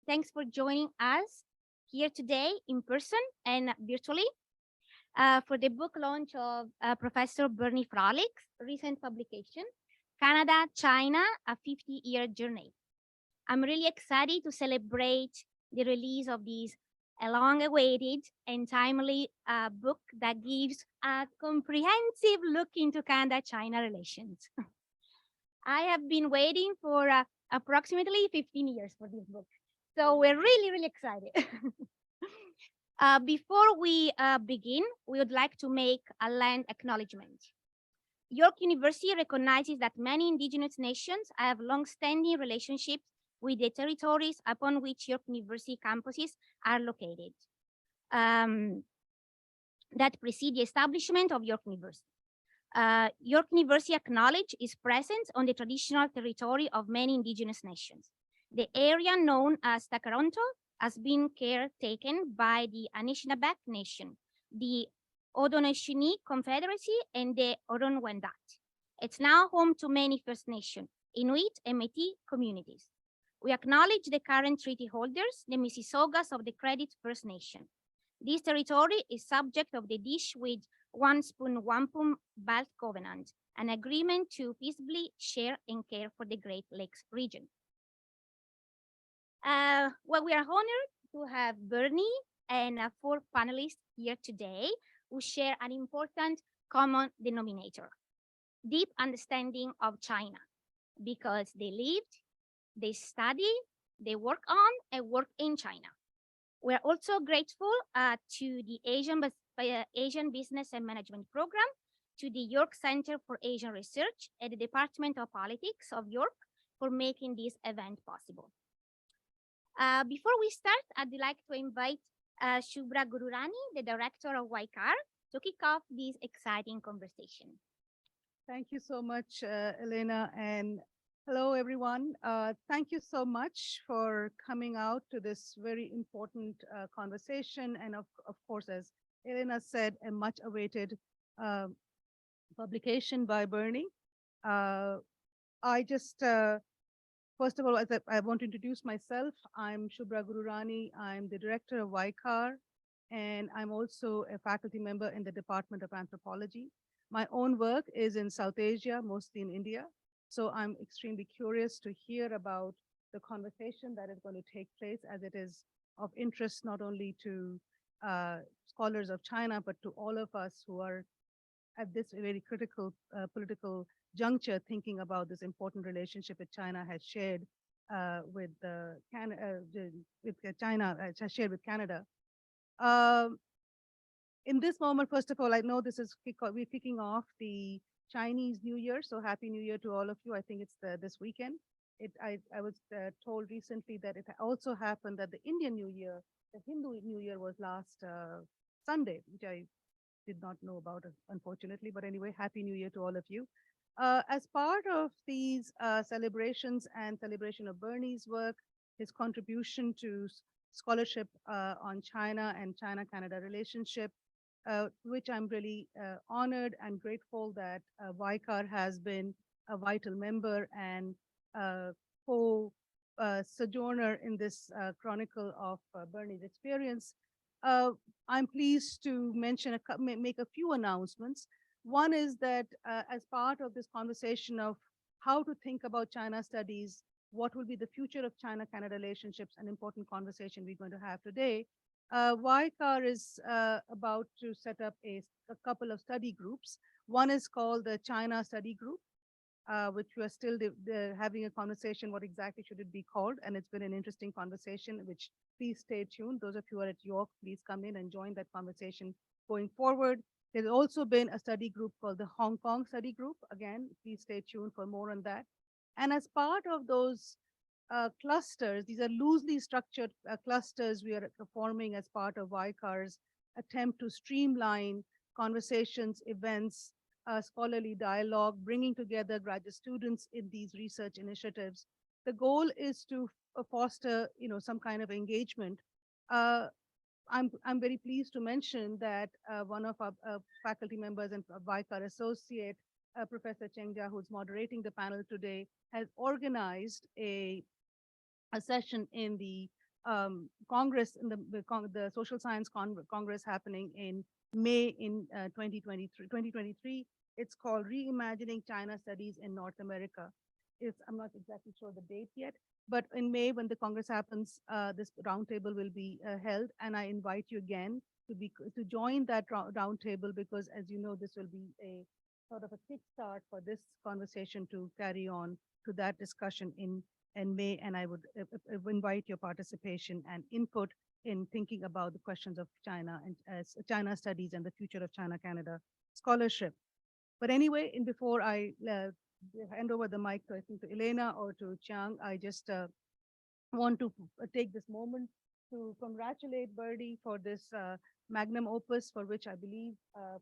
Thanks for joining us here today in person and virtually for the book launch of Professor Bernie Frolick's recent publication, Canada China, a 50-year journey. I'm really excited to celebrate the release of this long awaited and timely book that gives a comprehensive look into Canada China relations. I have been waiting for approximately 15 years for this book. So we're really, really excited. Before we begin, we would like to make a land acknowledgement. York University recognizes that many Indigenous nations have long-standing relationships with the territories upon which York University campuses are located that precede the establishment of York University. York University acknowledges its presence on the traditional territory of many Indigenous nations. The area known as Takaronto has been caretaken by the Anishinaabeg Nation, the Haudenosaunee Confederacy, and the Huron-Wendat. It's now home to many First Nation, Inuit, and Métis communities. We acknowledge the current treaty holders, the Mississaugas of the Credit First Nation. This territory is subject of the Dish with One Spoon Wampum Belt Covenant, an agreement to peaceably share and care for the Great Lakes region. We are honored to have Bernie and four panelists here today who share an important common denominator, deep understanding of China, because they lived, they study, they work on and work in China. We're also grateful to the Asian Business and Management Program, to the York Center for Asian Research at the Department of Politics of York for making this event possible. Before we start, I'd like to invite Shubhra Gururani, the director of YCAR, to kick off this exciting conversation. Thank you so much, Elena, and hello, everyone. Thank you so much for coming out to this very important conversation, and of course, as Elena said, a much awaited uh, publication by Bernie. I just, first of all, I want to introduce myself. I'm Shubhra Gururani. I'm the director of YCAR, and I'm also a faculty member in the Department of Anthropology. My own work is in South Asia, mostly in India. So I'm extremely curious to hear about the conversation that is going to take place, as it is of interest not only to scholars of China, but to all of us who are at this very critical political juncture thinking about this important relationship that China has shared with China, has shared with Canada. Um, in this moment, first of all, I know we're kicking off the Chinese New Year, so Happy New Year to all of you. I think it's this weekend. I was told recently that it also happened that the Indian New Year, the Hindu New Year, was last Sunday, which I did not know about, unfortunately. But anyway, Happy New Year to all of you. As part of these celebrations and celebration of Bernie's work, his contribution to scholarship on China and China-Canada relationship, which I'm really honored and grateful that YCAR has been a vital member and co-sojourner in this chronicle of Bernie's experience. I'm pleased to make a few announcements. One is that as part of this conversation of how to think about China studies, what will be the future of China-Canada relationships, an important conversation we're going to have today, YCAR is about to set up a couple of study groups. One is called the China Study Group, which we are still having a conversation, what exactly should it be called? And it's been an interesting conversation, which please stay tuned. Those of you who are at York, please come in and join that conversation going forward. There's also been a study group called the Hong Kong Study Group. Again, please stay tuned for more on that. And as part of those clusters, these are loosely structured clusters we are forming as part of YCAR's attempt to streamline conversations, events, scholarly dialogue, bringing together graduate students in these research initiatives. The goal is to foster, some kind of engagement. I'm very pleased to mention that one of our faculty members and YCAR associate, Professor Cheng Jia, who's moderating the panel today, has organized a session in the Congress, in the Social Science Congress happening in May in 2023. It's called Reimagining China Studies in North America. I'm not exactly sure the date yet, but in May, when the Congress happens, this roundtable will be held, and I invite you again to join that roundtable, because, as you know, this will be a sort of a kickstart for this conversation to carry on to that discussion in May, and I would invite your participation and input in thinking about the questions of China and China studies and the future of China-Canada scholarship. But anyway, before I hand over the mic to, I think, to Elena or to Chiang, I just want to take this moment to congratulate Birdie for this magnum opus, for which I believe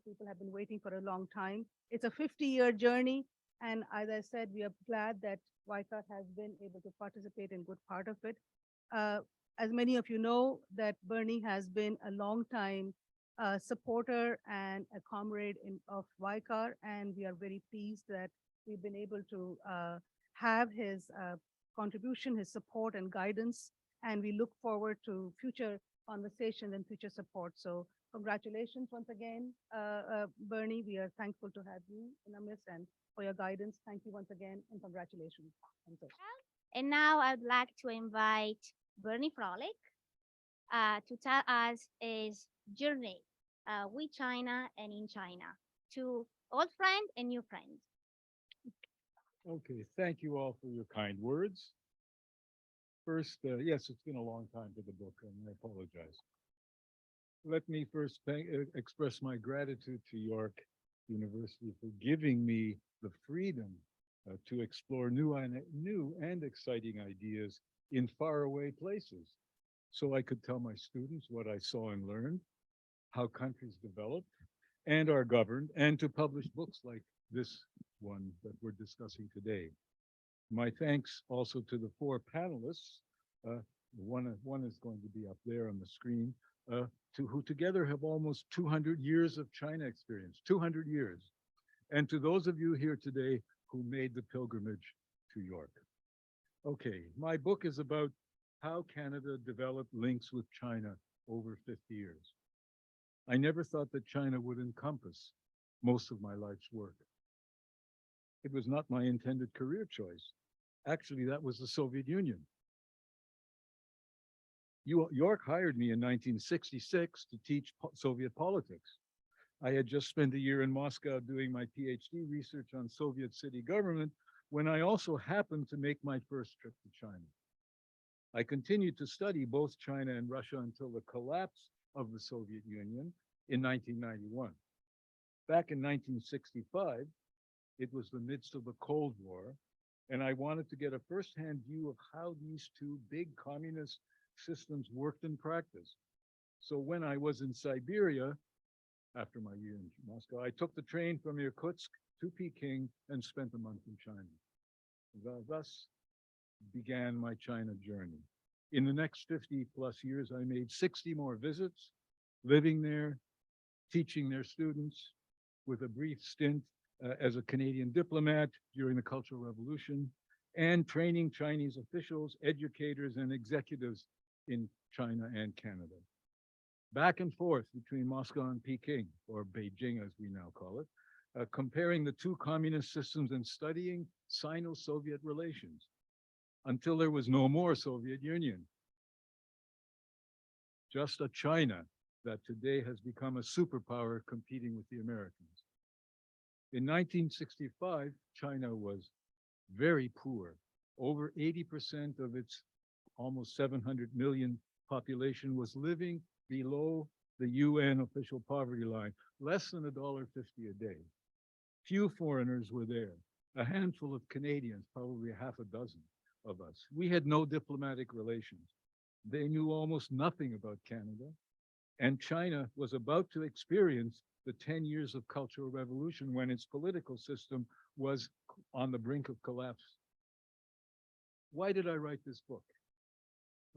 people have been waiting for a long time. It's a 50-year journey, and as I said, we are glad that WICAT has been able to participate in good part of it. As many of you know, that Bernie has been a long time supporter and a comrade of WICAR, and we are very pleased that we've been able to have his contribution, his support and guidance, and we look forward to future conversations and future support. So congratulations once again, Bernie. We are thankful to have you in our midst and for your guidance. Thank you once again, and congratulations. And now I'd like to invite Bernie Frolick to tell us his journey with China and in China, to old friend and new friend. Okay, thank you all for your kind words. First, yes, it's been a long time for the book, and I apologize. Let me first express my gratitude to York University for giving me the freedom to explore new and exciting ideas in faraway places, so I could tell my students what I saw and learned, how countries developed and are governed, and to publish books like this one that we're discussing today. My thanks also to the four panelists. One is going to be up there on the screen, who together have almost 200 years of China experience, 200 years. And to those of you here today who made the pilgrimage to York. Okay, my book is about how Canada developed links with China over 50 years. I never thought that China would encompass most of my life's work. It was not my intended career choice. Actually, that was the Soviet Union. York hired me in 1966 to teach Soviet politics. I had just spent a year in Moscow doing my PhD research on Soviet city government when I also happened to make my first trip to China. I continued to study both China and Russia until the collapse of the Soviet Union in 1991. Back in 1965, it was the midst of the Cold War, and I wanted to get a firsthand view of how these two big communist systems worked in practice. So when I was in Siberia, after my year in Moscow, I took the train from Irkutsk to Peking and spent a month in China. Thus began my China journey. In the next 50 plus years, I made 60 more visits, living there, teaching their students, with a brief stint as a Canadian diplomat during the Cultural Revolution, and training Chinese officials, educators, and executives in China and Canada. Back and forth between Moscow and Peking, or Beijing as we now call it, comparing the two communist systems and studying Sino-Soviet relations until there was no more Soviet Union. Just a China that today has become a superpower competing with the Americans. In 1965, China was very poor. Over 80% of its almost 700 million population was living below the UN official poverty line, less than $1.50 a day. Few foreigners were there, a handful of Canadians, probably half a dozen of us. We had no diplomatic relations. They knew almost nothing about Canada, and China was about to experience the 10 years of Cultural Revolution when its political system was on the brink of collapse. Why did I write this book?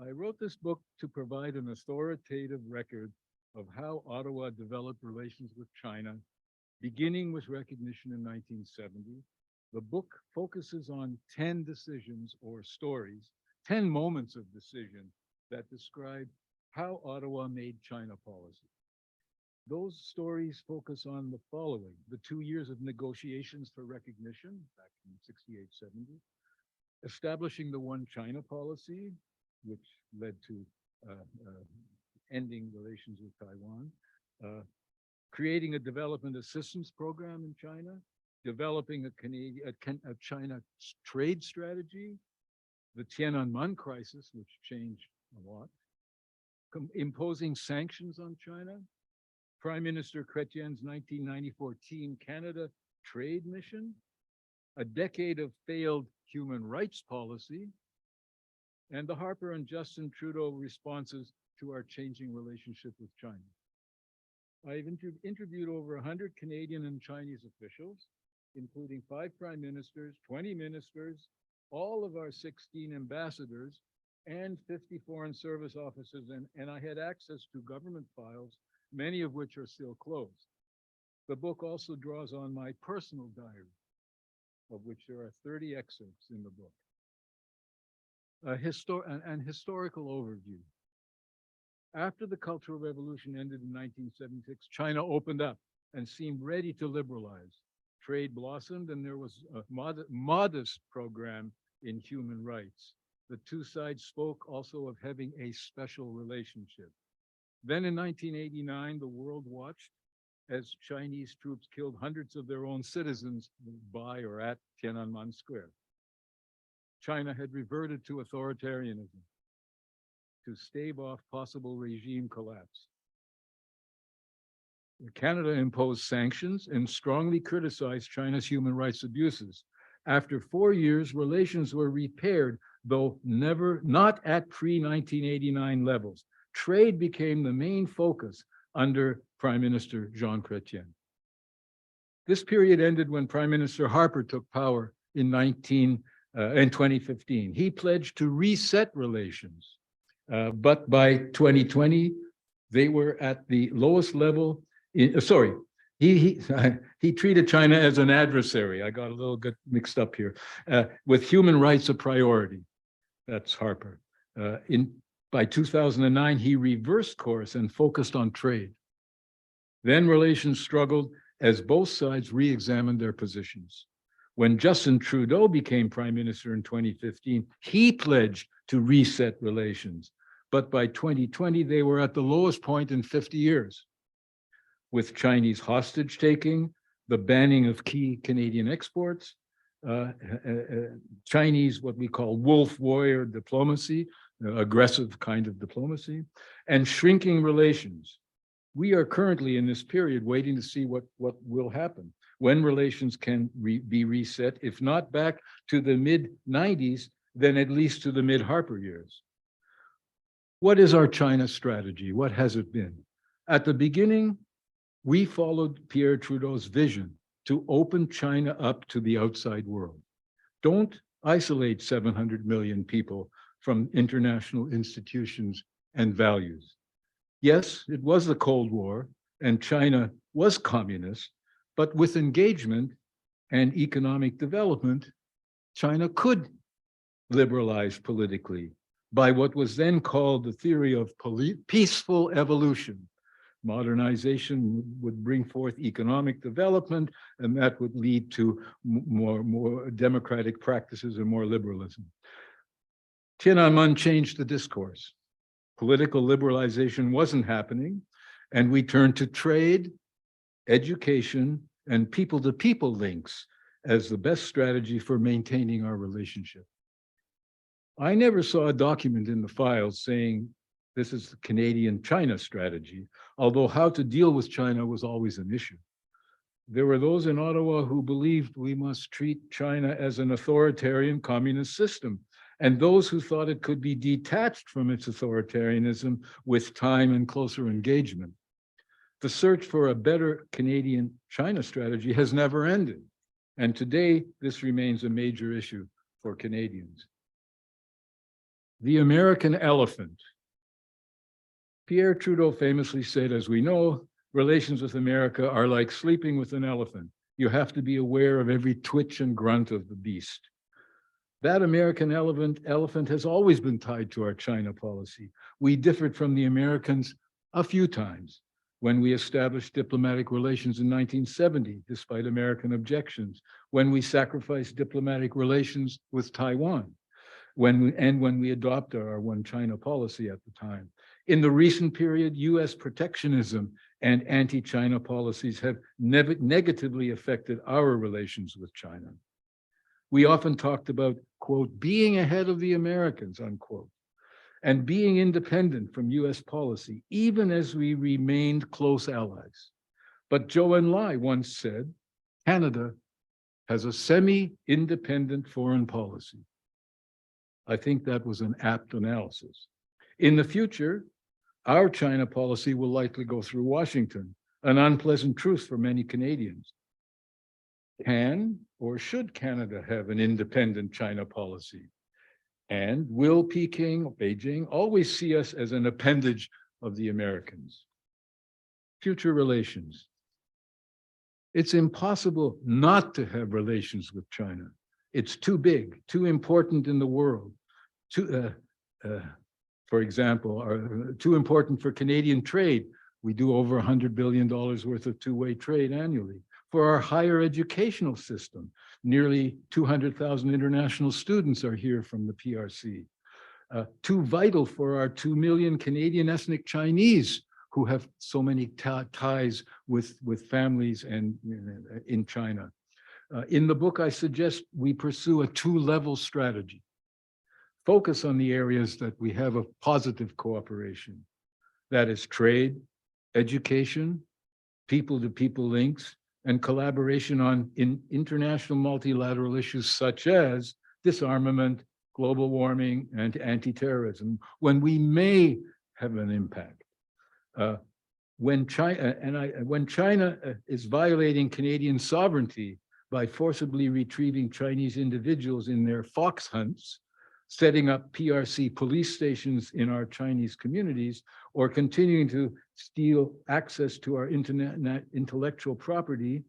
I wrote this book to provide an authoritative record of how Ottawa developed relations with China, beginning with recognition in 1970. The book focuses on 10 decisions or stories, 10 moments of decision that describe how Ottawa made China policy. Those stories focus on the following: the 2 years of negotiations for recognition back in 68, 70, establishing the One China policy, which led to ending relations with Taiwan, creating a development assistance program in China, developing a China trade strategy, the Tiananmen crisis, which changed a lot, imposing sanctions on China, Prime Minister Chrétien's 1994 Team Canada trade mission, a decade of failed human rights policy, and the Harper and Justin Trudeau responses to our changing relationship with China. I've interviewed over 100 Canadian and Chinese officials, including 5 prime ministers, 20 ministers, all of our 16 ambassadors, and 50 foreign service officers, and I had access to government files, many of which are still closed. The book also draws on my personal diary, of which there are 30 excerpts in the book. An historical overview. After the Cultural Revolution ended in 1976, China opened up and seemed ready to liberalize. Trade blossomed, and there was a modest program in human rights. The two sides spoke also of having a special relationship. Then in 1989, the world watched as Chinese troops killed hundreds of their own citizens by or at Tiananmen Square. China had reverted to authoritarianism to stave off possible regime collapse. Canada imposed sanctions and strongly criticized China's human rights abuses. After 4 years, relations were repaired, though not at pre-1989 levels. Trade became the main focus under Prime Minister Jean Chrétien. This period ended when Prime Minister Harper took power in 2015. He pledged to reset relations, but by 2020, they were at the lowest level. He treated China as an adversary. I got a little bit mixed up here. With human rights a priority. That's Harper. By 2009, he reversed course and focused on trade. Then relations struggled as both sides re-examined their positions. When Justin Trudeau became Prime Minister in 2015, he pledged to reset relations. But by 2020, they were at the lowest point in 50 years. With Chinese hostage taking, the banning of key Canadian exports, Chinese, what we call wolf warrior diplomacy, aggressive kind of diplomacy, and shrinking relations. We are currently in this period waiting to see what will happen, when relations can be reset, if not back to the mid-90s, then at least to the mid-Harper years. What is our China strategy? What has it been? At the beginning, we followed Pierre Trudeau's vision to open China up to the outside world. Don't isolate 700 million people from international institutions and values. Yes, it was the Cold War, and China was communist, but with engagement and economic development, China could liberalize politically by what was then called the theory of peaceful evolution. Modernization would bring forth economic development, and that would lead to more democratic practices and more liberalism. Tiananmen changed the discourse. Political liberalization wasn't happening, and we turned to trade, education, and people-to-people links as the best strategy for maintaining our relationship. I never saw a document in the files saying this is the Canadian-China strategy, although how to deal with China was always an issue. There were those in Ottawa who believed we must treat China as an authoritarian communist system, and those who thought it could be detached from its authoritarianism with time and closer engagement. The search for a better Canadian-China strategy has never ended, and today this remains a major issue for Canadians. The American elephant. Pierre Trudeau famously said, as we know, relations with America are like sleeping with an elephant. You have to be aware of every twitch and grunt of the beast. That American elephant has always been tied to our China policy. We differed from the Americans a few times when we established diplomatic relations in 1970, despite American objections, when we sacrificed diplomatic relations with Taiwan, when we adopted our one China policy at the time. In the recent period, US protectionism and anti-China policies have negatively affected our relations with China. We often talked about, quote, being ahead of the Americans, unquote, and being independent from US policy, even as we remained close allies. But Zhou Enlai once said, Canada has a semi-independent foreign policy. I think that was an apt analysis. In the future, our China policy will likely go through Washington, an unpleasant truth for many Canadians. Can or should Canada have an independent China policy? And will Peking or Beijing always see us as an appendage of the Americans? Future relations. It's impossible not to have relations with China. It's too big, too important in the world. For example, too important for Canadian trade. We do over $100 billion worth of two-way trade annually. For our higher educational system, nearly 200,000 international students are here from the PRC. Too vital for our 2 million Canadian ethnic Chinese who have so many ties with families and in China. In the book, I suggest we pursue a two-level strategy. Focus on the areas that we have a positive cooperation. That is trade, education, people-to-people links, and collaboration on international multilateral issues such as disarmament, global warming, and anti-terrorism, when we may have an impact. When China is violating Canadian sovereignty by forcibly retrieving Chinese individuals in their fox hunts, setting up PRC police stations in our Chinese communities, or continuing to steal access to our intellectual property,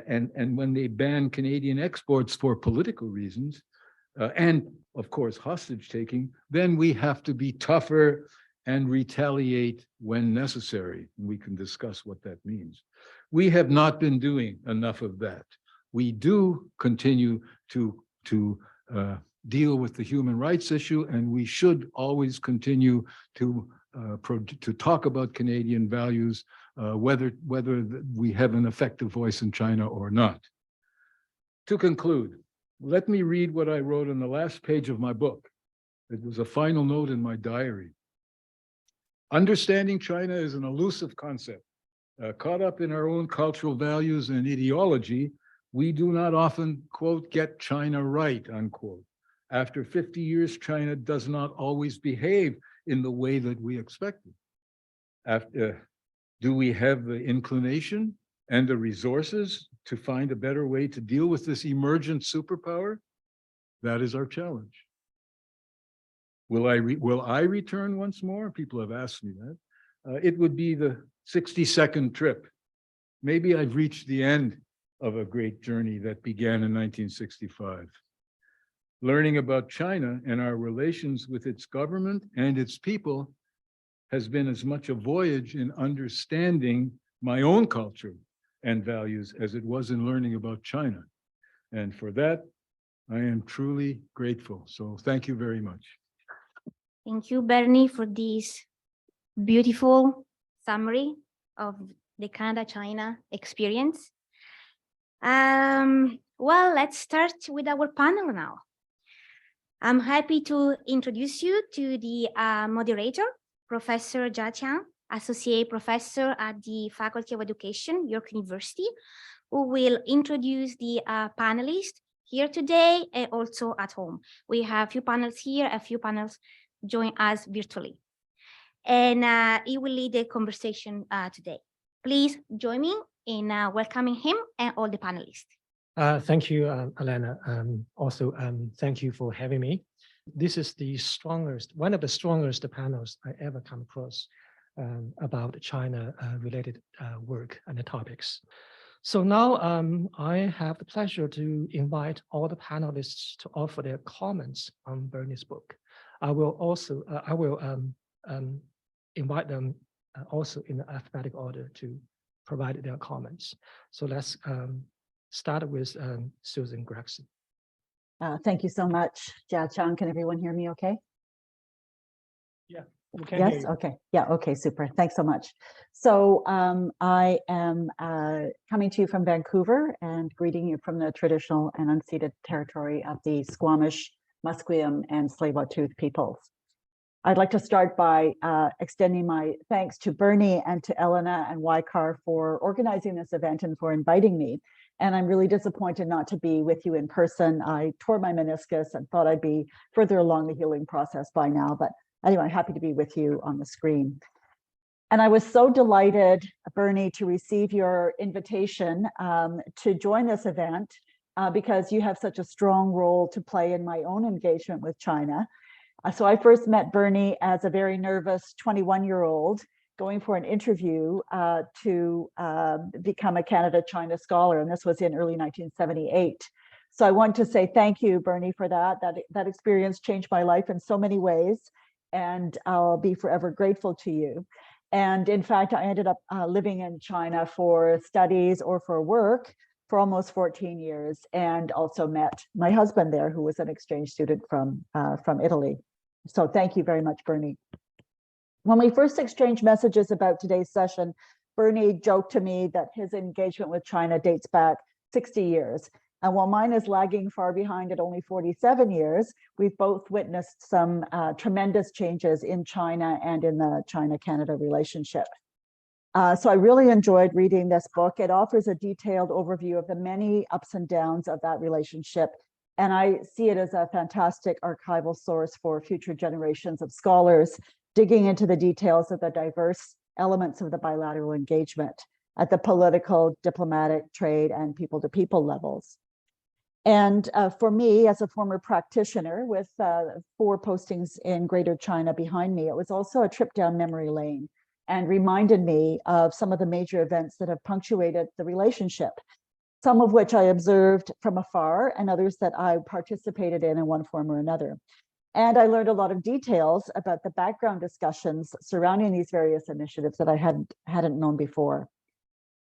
and when they ban Canadian exports for political reasons, and of course hostage taking, then we have to be tougher and retaliate when necessary. We can discuss what that means. We have not been doing enough of that. We do continue to deal with the human rights issue, and we should always continue to talk about Canadian values, whether we have an effective voice in China or not. To conclude, let me read what I wrote on the last page of my book. It was a final note in my diary. Understanding China is an elusive concept. Caught up in our own cultural values and ideology, we do not often, quote, get China right, unquote. After 50 years, China does not always behave in the way that we expected. Do we have the inclination and the resources to find a better way to deal with this emergent superpower? That is our challenge. Will I return once more? People have asked me that. It would be the 62nd trip. Maybe I've reached the end of a great journey that began in 1965. Learning about China and our relations with its government and its people has been as much a voyage in understanding my own culture and values as it was in learning about China. And for that, I am truly grateful. So thank you very much. Thank you, Bernie, for this beautiful summary of the Canada-China experience. Well, let's start with our panel now. I'm happy to introduce you to the moderator, Professor Jia Qiang, Associate Professor at the Faculty of Education, York University, who will introduce the panelists here today and also at home. We have a few panels here, a few panels join us virtually. And he will lead the conversation today. Please join me in welcoming him and all the panelists. Thank you, Elena. Also, thank you for having me. This is the strongest, one of the strongest panels I ever come across about China-related work and the topics. So now I have the pleasure to invite all the panelists to offer their comments on Bernie's book. I will also invite them also in the alphabetic order to provide their comments. So let's start with Susan Gregson. Thank you so much, Jia Chang. Can everyone hear me okay? We can Yes, hear you. okay. Yeah, okay, super. Thanks so much. So I am coming to you from Vancouver and greeting you from the traditional and unceded territory of the Squamish, Musqueam, and Tsleil-Waututh peoples. I'd like to start by extending my thanks to Bernie and to Elena and YCAR for organizing this event and for inviting me. And I'm really disappointed not to be with you in person. I tore my meniscus and thought I'd be further along the healing process by now, but anyway, happy to be with you on the screen. And I was so delighted, Bernie, to receive your invitation to join this event because you have such a strong role to play in my own engagement with China. So I first met Bernie as a very nervous 21-year-old going for an interview to become a Canada-China scholar, and this was in early 1978. So I want to say thank you, Bernie, for that. That experience changed my life in so many ways, and I'll be forever grateful to you. And in fact, I ended up living in China for studies or for work for almost 14 years, and also met my husband there, who was an exchange student from Italy. So thank you very much, Bernie. When we first exchanged messages about today's session, Bernie joked to me that his engagement with China dates back 60 years. And while mine is lagging far behind at only 47 years, we've both witnessed some tremendous changes in China and in the China-Canada relationship. So I really enjoyed reading this book. It offers a detailed overview of the many ups and downs of that relationship. And I see it as a fantastic archival source for future generations of scholars digging into the details of the diverse elements of the bilateral engagement at the political, diplomatic, trade, and people-to-people levels. And for me, as a former practitioner with 4 postings in Greater China behind me, it was also a trip down memory lane and reminded me of some of the major events that have punctuated the relationship, some of which I observed from afar and others that I participated in one form or another. And I learned a lot of details about the background discussions surrounding these various initiatives that I hadn't known before.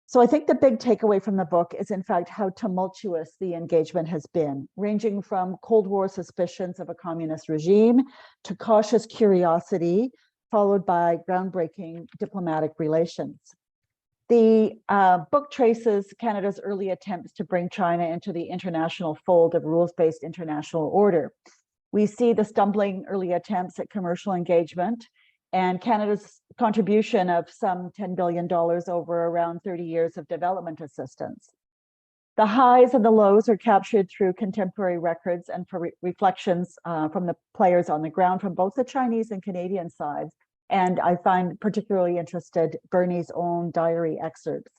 So I think the big takeaway from the book is, in fact, how tumultuous the engagement has been, ranging from Cold War suspicions of a communist regime to cautious curiosity, followed by groundbreaking diplomatic relations. The book traces Canada's early attempts to bring China into the international fold of rules-based international order. We see the stumbling early attempts at commercial engagement and Canada's contribution of some $10 billion over around 30 years of development assistance. The highs and the lows are captured through contemporary records and for reflections from the players on the ground from both the Chinese and Canadian sides. And I find particularly interested Bernie's own diary excerpts.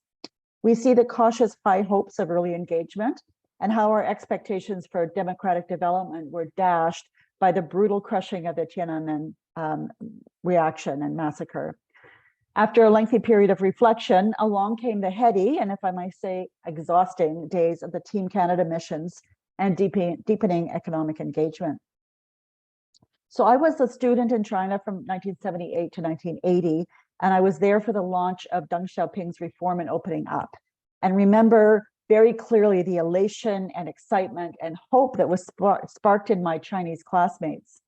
We see the cautious high hopes of early engagement and how our expectations for democratic development were dashed by the brutal crushing of the Tiananmen reaction and massacre. After a lengthy period of reflection, along came the heady, and if I might say, exhausting days of the Team Canada missions and deepening economic engagement. So I was a student in China from 1978 to 1980, and I was there for the launch of Deng Xiaoping's reform and opening up. And remember very clearly the elation and excitement and hope that was sparked in my Chinese classmates.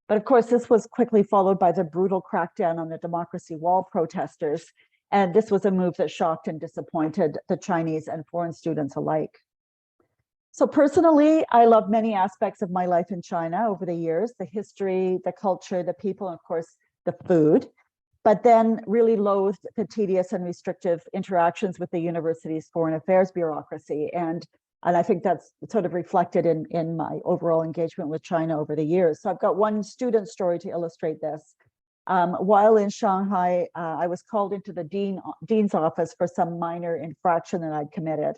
But of course, this was quickly followed by the brutal crackdown on the Democracy Wall protesters. And this was a move that shocked and disappointed the Chinese and foreign students alike. So personally, I love many aspects of my life in China over the years, the history, the culture, the people, and of course, the food, but then really loathed the tedious and restrictive interactions with the university's foreign affairs bureaucracy. And I think that's sort of reflected in my overall engagement with China over the years. So I've got one student story to illustrate this. While in Shanghai, I was called into the dean's office for some minor infraction that I'd committed.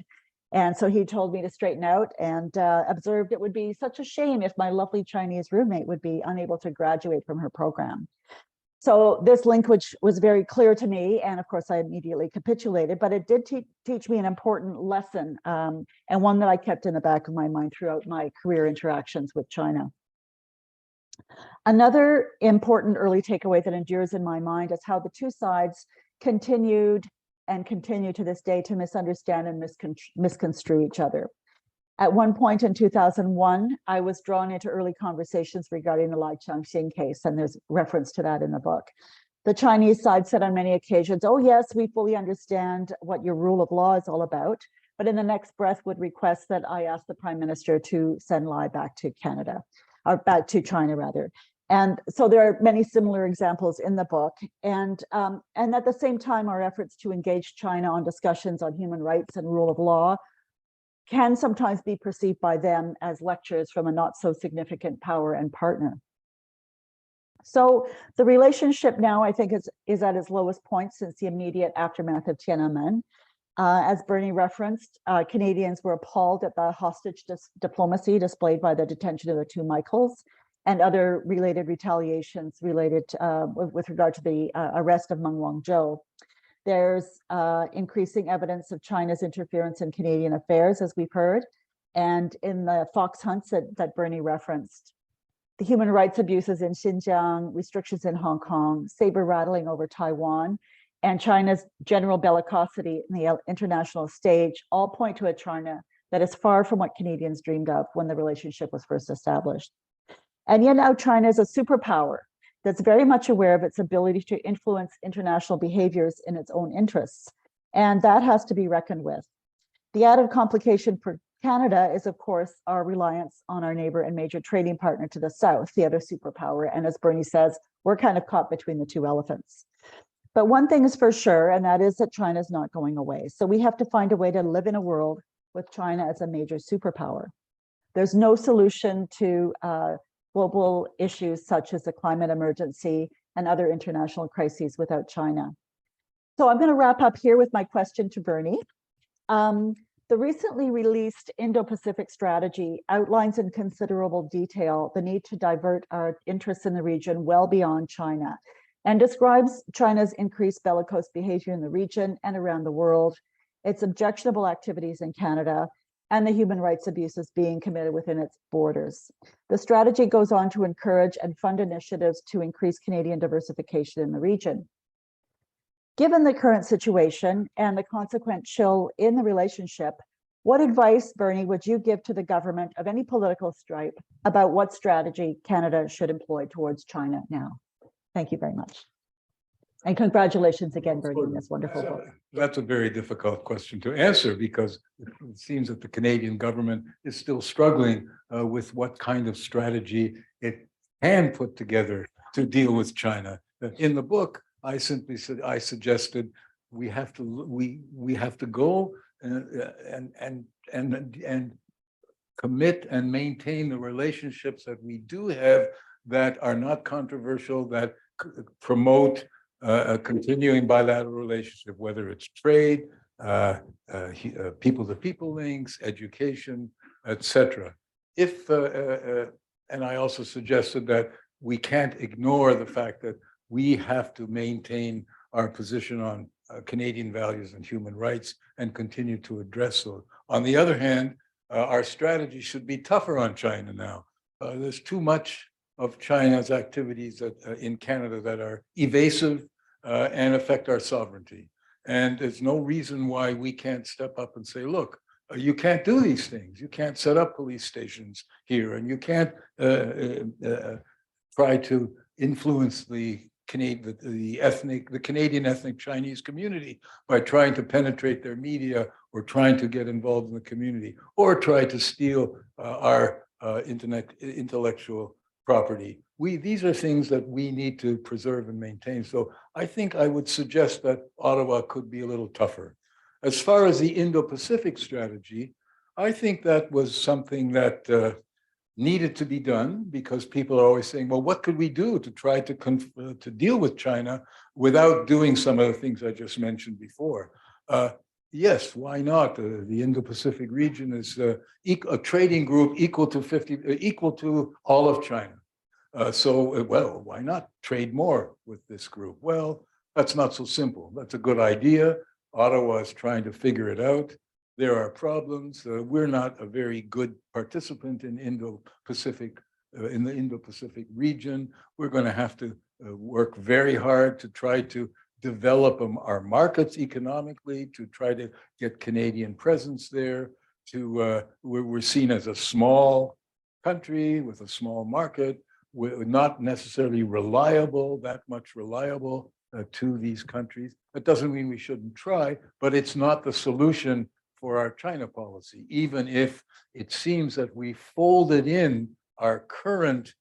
And so he told me to straighten out and observed it would be such a shame if my lovely Chinese roommate would be unable to graduate from her program. So this linkage was very clear to me, and of course I immediately capitulated, but it did teach me an important lesson, and one that I kept in the back of my mind throughout my career interactions with China. Another important early takeaway that endures in my mind is how the two sides continued and continue to this day to misunderstand and misconstrue each other. At one point in 2001, I was drawn into early conversations regarding the Lai Chang-Xing case, and there's reference to that in the book. The Chinese side said on many occasions, oh yes, we fully understand what your rule of law is all about, but in the next breath would request that I ask the Prime Minister to send Lai back to Canada, or back to China rather. And so there are many similar examples in the book. And at the same time, our efforts to engage China on discussions on human rights and rule of law can sometimes be perceived by them as lectures from a not so significant power and partner. So the relationship now, I think, is at its lowest point since the immediate aftermath of Tiananmen. As Bernie referenced, Canadians were appalled at the hostage diplomacy displayed by the detention of the two Michaels and other related retaliations related with regard to the arrest of Meng Wanzhou. There's increasing evidence of China's interference in Canadian affairs, as we've heard, and in the fox hunts that Bernie referenced. The human rights abuses in Xinjiang, restrictions in Hong Kong, saber rattling over Taiwan, and China's general bellicosity in the international stage all point to a China that is far from what Canadians dreamed of when the relationship was first established. And yet now China is a superpower that's very much aware of its ability to influence international behaviors in its own interests. And that has to be reckoned with. The added complication for Canada is, of course, our reliance on our neighbor and major trading partner to the south, the other superpower. And as Bernie says, we're kind of caught between the two elephants. But one thing is for sure, and that is that China is not going away. So we have to find a way to live in a world with China as a major superpower. There's no solution to global issues such as the climate emergency and other international crises without China. So I'm going to wrap up here with my question to Bernie. The recently released Indo-Pacific strategy outlines in considerable detail the need to divert our interests in the region well beyond China and describes China's increased bellicose behavior in the region and around the world, its objectionable activities in Canada, and the human rights abuses being committed within its borders. The strategy goes on to encourage and fund initiatives to increase Canadian diversification in the region. Given the current situation and the consequent chill in the relationship, what advice, Bernie, would you give to the government of any political stripe about what strategy Canada should employ towards China now? Thank you very much. And congratulations again, Bernie, on this wonderful book. That's a very difficult question to answer because it seems that the Canadian government is still struggling with what kind of strategy it can put together to deal with China. In the book, I simply said, I suggested we have to go and commit and maintain the relationships that we do have that are not controversial, that promote a continuing bilateral relationship, whether it's trade, people-to-people links, education, etc. And I also suggested that we can't ignore the fact that we have to maintain our position on Canadian values and human rights and continue to address those. On the other hand, our strategy should be tougher on China now. There's too much of China's activities in Canada that are evasive and affect our sovereignty. And there's no reason why we can't step up and say, look, you can't do these things. You can't set up police stations here, and you can't try to influence the Canadian ethnic Chinese community by trying to penetrate their media or trying to get involved in the community or try to steal our intellectual property. These are things that we need to preserve and maintain. So I think I would suggest that Ottawa could be a little tougher. As far as the Indo-Pacific strategy, I think that was something that needed to be done because people are always saying, well, what could we do to try to deal with China without doing some of the things I just mentioned before? Yes, why not? The Indo-Pacific region is a trading group equal to all of China. Well, why not trade more with this group? Well, that's not so simple. That's a good idea. Ottawa is trying to figure it out. There are problems. We're not a very good participant in Indo-Pacific, in the Indo-Pacific region. We're going to have to work very hard to try to develop our markets economically, to try to get Canadian presence there. We're seen as a small country with a small market. We're not necessarily reliable, that much reliable to these countries. That doesn't mean we shouldn't try, but it's not the solution for our China policy, even if it seems that we folded in our current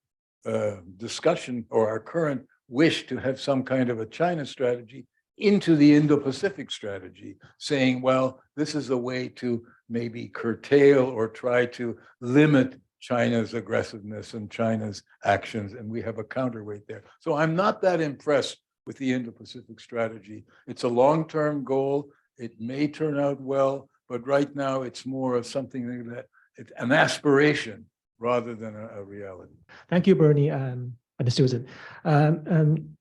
discussion or our current wish to have some kind of a China strategy into the Indo-Pacific strategy, saying, well, this is a way to maybe curtail or try to limit China's aggressiveness and China's actions, and we have a counterweight there. So I'm not that impressed with the Indo-Pacific strategy. It's a long-term goal. It may turn out well, but right now it's more of something that it's an aspiration rather than a reality. Thank you, Bernie and Susan.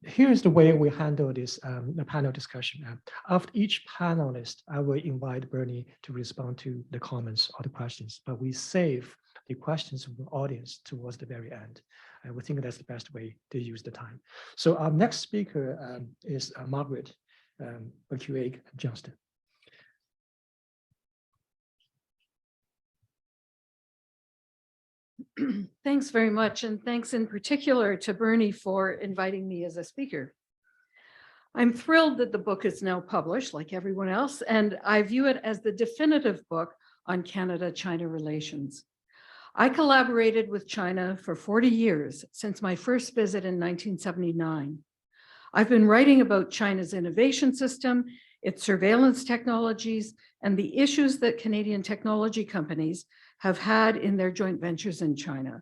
Here's the way we handle this the panel discussion. After each panelist, I will invite Bernie to respond to the comments or the questions, but we save the questions from the audience towards the very end. And we think that's the best way to use the time. So our next speaker is Margaret McCuaig-Johnston. Thanks very much, and thanks in particular to Bernie for inviting me as a speaker. I'm thrilled that the book is now published, like everyone else, and I view it as the definitive book on Canada-China relations. I collaborated with China for 40 years, since my first visit in 1979. I've been writing about China's innovation system, its surveillance technologies, and the issues that Canadian technology companies have had in their joint ventures in China.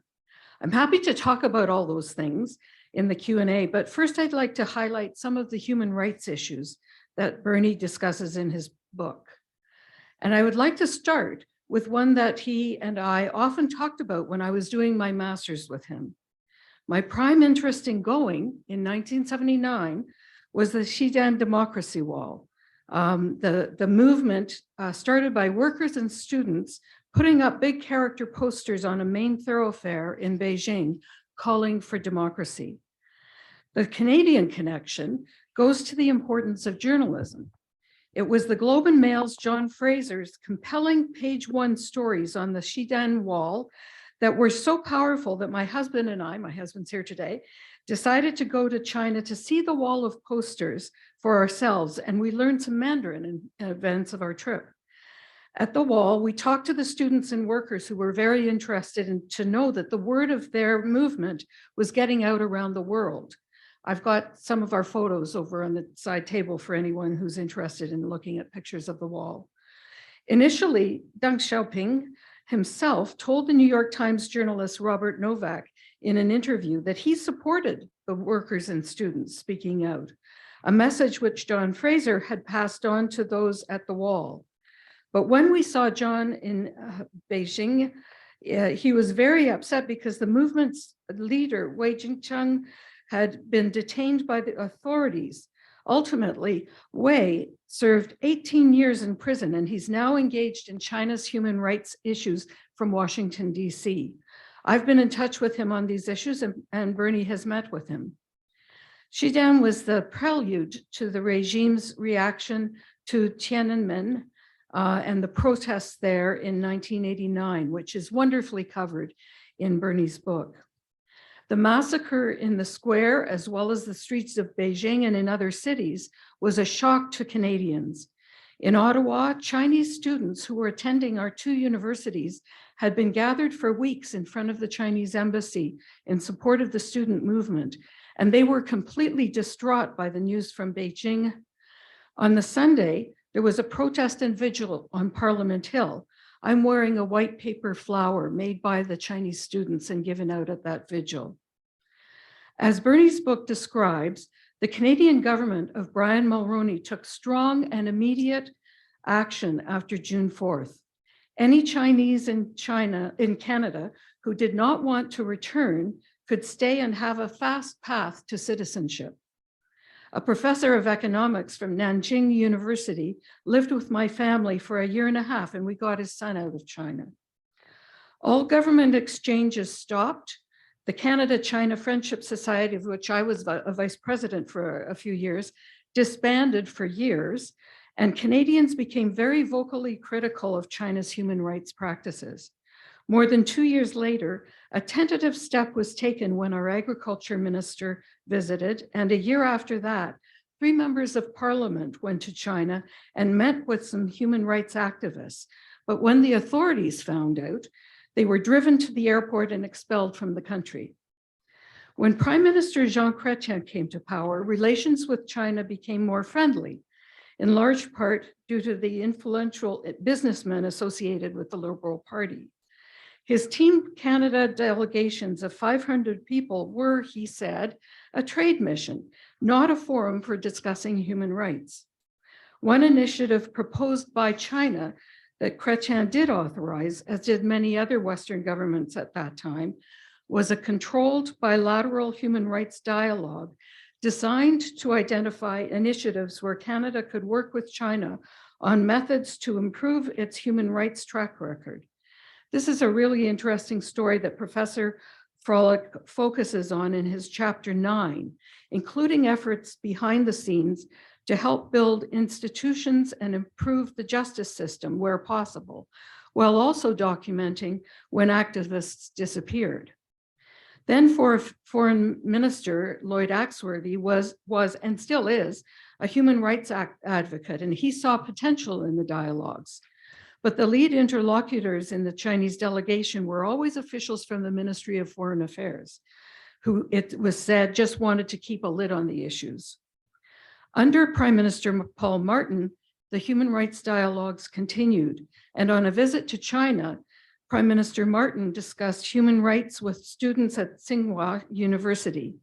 I'm happy to talk about all those things in the Q&A, but first I'd like to highlight some of the human rights issues that Bernie discusses in his book. And I would like to start with one that he and I often talked about when I was doing my master's with him. My prime interest in going in 1979 was the Xidan Democracy Wall, the movement started by workers and students putting up big character posters on a main thoroughfare in Beijing calling for democracy. The Canadian connection goes to the importance of journalism. It was the Globe and Mail's John Fraser's compelling page 1 stories on the Xidan Wall that were so powerful that my husband and I, my husband's here today, decided to go to China to see the wall of posters for ourselves, and we learned some Mandarin in advance of our trip. At the wall, we talked to the students and workers who were very interested to know that the word of their movement was getting out around the world. I've got some of our photos over on the side table for anyone who's interested in looking at pictures of the wall. Initially, Deng Xiaoping himself told the New York Times journalist Robert Novak in an interview that he supported the workers and students speaking out, a message which John Fraser had passed on to those at the wall. But when we saw John in Beijing, he was very upset because the movement's leader, Wei Jingcheng, had been detained by the authorities. Ultimately, Wei served 18 years in prison, and he's now engaged in China's human rights issues from Washington, D.C. I've been in touch with him on these issues, and Bernie has met with him. Xidan was the prelude to the regime's reaction to Tiananmen and the protests there in 1989, which is wonderfully covered in Bernie's book. The massacre in the square, as well as the streets of Beijing and in other cities, was a shock to Canadians. In Ottawa, Chinese students who were attending our 2 universities had been gathered for weeks in front of the Chinese embassy in support of the student movement, and they were completely distraught by the news from Beijing. On the Sunday, there was a protest and vigil on Parliament Hill. I'm wearing a white paper flower made by the Chinese students and given out at that vigil. As Bernie's book describes, the Canadian government of Brian Mulroney took strong and immediate action after June 4th. Any Chinese in Canada who did not want to return could stay and have a fast path to citizenship. A professor of economics from Nanjing University lived with my family for a year and a half, and we got his son out of China. All government exchanges stopped. The Canada-China Friendship Society, of which I was a vice president for a few years, disbanded for years, and Canadians became very vocally critical of China's human rights practices. More than 2 years later, a tentative step was taken when our agriculture minister visited, and a year after that, 3 members of parliament went to China and met with some human rights activists. But when the authorities found out, they were driven to the airport and expelled from the country. When Prime Minister Jean Chrétien came to power, relations with China became more friendly, in large part due to the influential businessmen associated with the Liberal Party. His Team Canada delegations of 500 people were, he said, a trade mission, not a forum for discussing human rights. One initiative proposed by China that Chrétien did authorize, as did many other Western governments at that time, was a controlled bilateral human rights dialogue designed to identify initiatives where Canada could work with China on methods to improve its human rights track record. This is a really interesting story that Professor Froelich focuses on in his chapter 9, including efforts behind the scenes to help build institutions and improve the justice system where possible, while also documenting when activists disappeared. Then Foreign Minister Lloyd Axworthy was and still is a human rights advocate, and he saw potential in the dialogues. But the lead interlocutors in the Chinese delegation were always officials from the Ministry of Foreign Affairs, who it was said just wanted to keep a lid on the issues. Under Prime Minister Paul Martin, the human rights dialogues continued, and on a visit to China, Prime Minister Martin discussed human rights with students at Tsinghua University.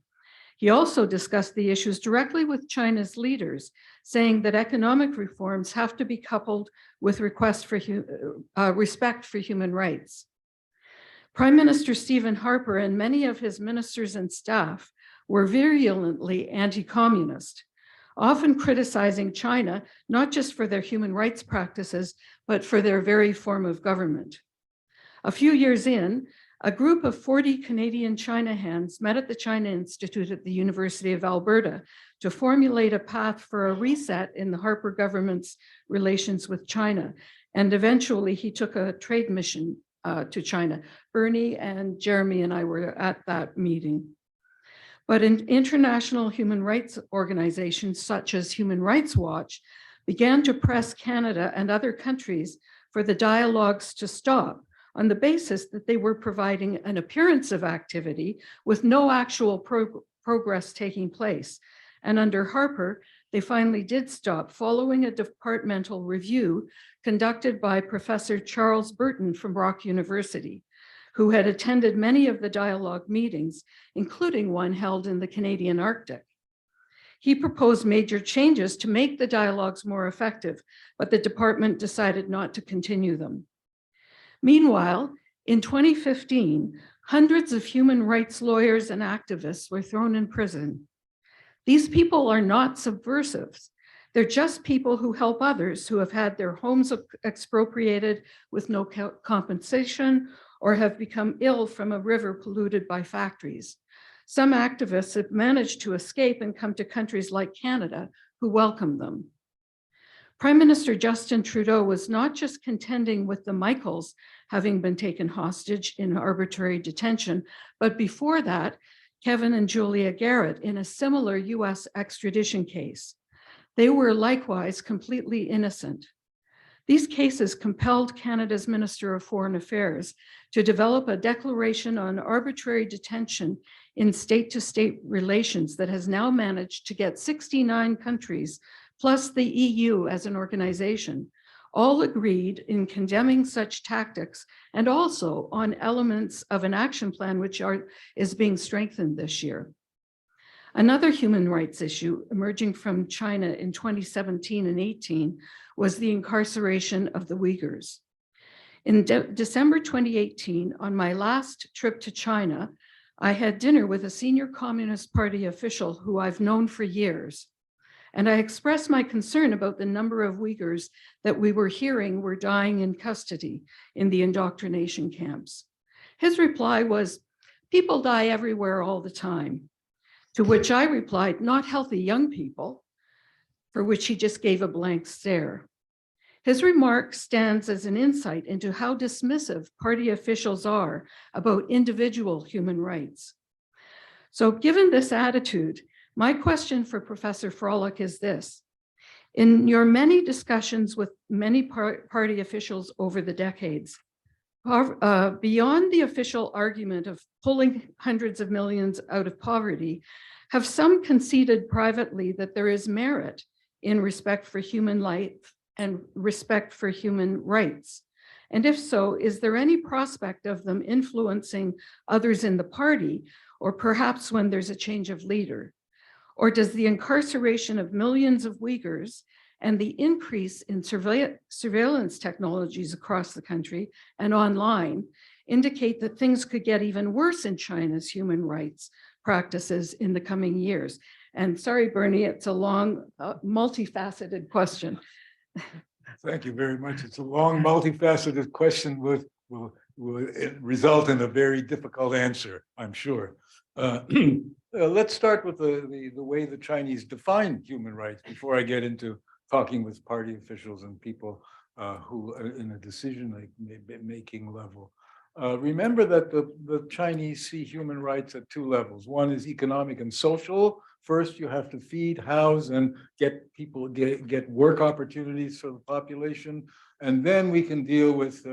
He also discussed the issues directly with China's leaders, saying that economic reforms have to be coupled with respect for human rights. Prime Minister Stephen Harper and many of his ministers and staff were virulently anti-communist, often criticizing China, not just for their human rights practices, but for their very form of government. A few years in, a group of 40 Canadian China hands met at the China Institute at the University of Alberta to formulate a path for a reset in the Harper government's relations with China. And eventually he took a trade mission to China. Bernie and Jeremy and I were at that meeting. But international human rights organizations such as Human Rights Watch began to press Canada and other countries for the dialogues to stop, on the basis that they were providing an appearance of activity with no actual progress taking place. And under Harper, they finally did stop following a departmental review conducted by Professor Charles Burton from Brock University, who had attended many of the dialogue meetings, including one held in the Canadian Arctic. He proposed major changes to make the dialogues more effective, but the department decided not to continue them. Meanwhile, in 2015, hundreds of human rights lawyers and activists were thrown in prison. These people are not subversives. They're just people who help others who have had their homes expropriated with no compensation or have become ill from a river polluted by factories. Some activists have managed to escape and come to countries like Canada, who welcome them. Prime Minister Justin Trudeau was not just contending with the Michaels having been taken hostage in arbitrary detention, but before that, Kevin and Julia Garrett in a similar US extradition case. They were likewise completely innocent. These cases compelled Canada's Minister of Foreign Affairs to develop a declaration on arbitrary detention in state-to-state relations that has now managed to get 69 countries plus the EU as an organization, all agreed in condemning such tactics and also on elements of an action plan which is being strengthened this year. Another human rights issue emerging from China in 2017 and 18 was the incarceration of the Uyghurs. In December 2018, on my last trip to China, I had dinner with a senior Communist Party official who I've known for years, and I expressed my concern about the number of Uyghurs that we were hearing were dying in custody in the indoctrination camps. His reply was, "People die everywhere all the time." To which I replied, "Not healthy young people," for which he just gave a blank stare. His remark stands as an insight into how dismissive party officials are about individual human rights. So given this attitude, my question for Professor Froelich is this. In your many discussions with many party officials over the decades, beyond the official argument of pulling hundreds of millions out of poverty, have some conceded privately that there is merit in respect for human life and respect for human rights? And if so, is there any prospect of them influencing others in the party, or perhaps when there's a change of leader? Or does the incarceration of millions of Uyghurs and the increase in surveillance technologies across the country and online indicate that things could get even worse in China's human rights practices in the coming years? And sorry, Bernie, it's a long, multifaceted question. Thank you very much. It's a long, multifaceted question will result in a very difficult answer, I'm sure. Let's start with the way the Chinese define human rights before I get into talking with party officials and people who are in a decision-making level. Remember that the Chinese see human rights at two levels. One is economic and social. First, you have to feed, house, and get people get work opportunities for the population, and then we can deal with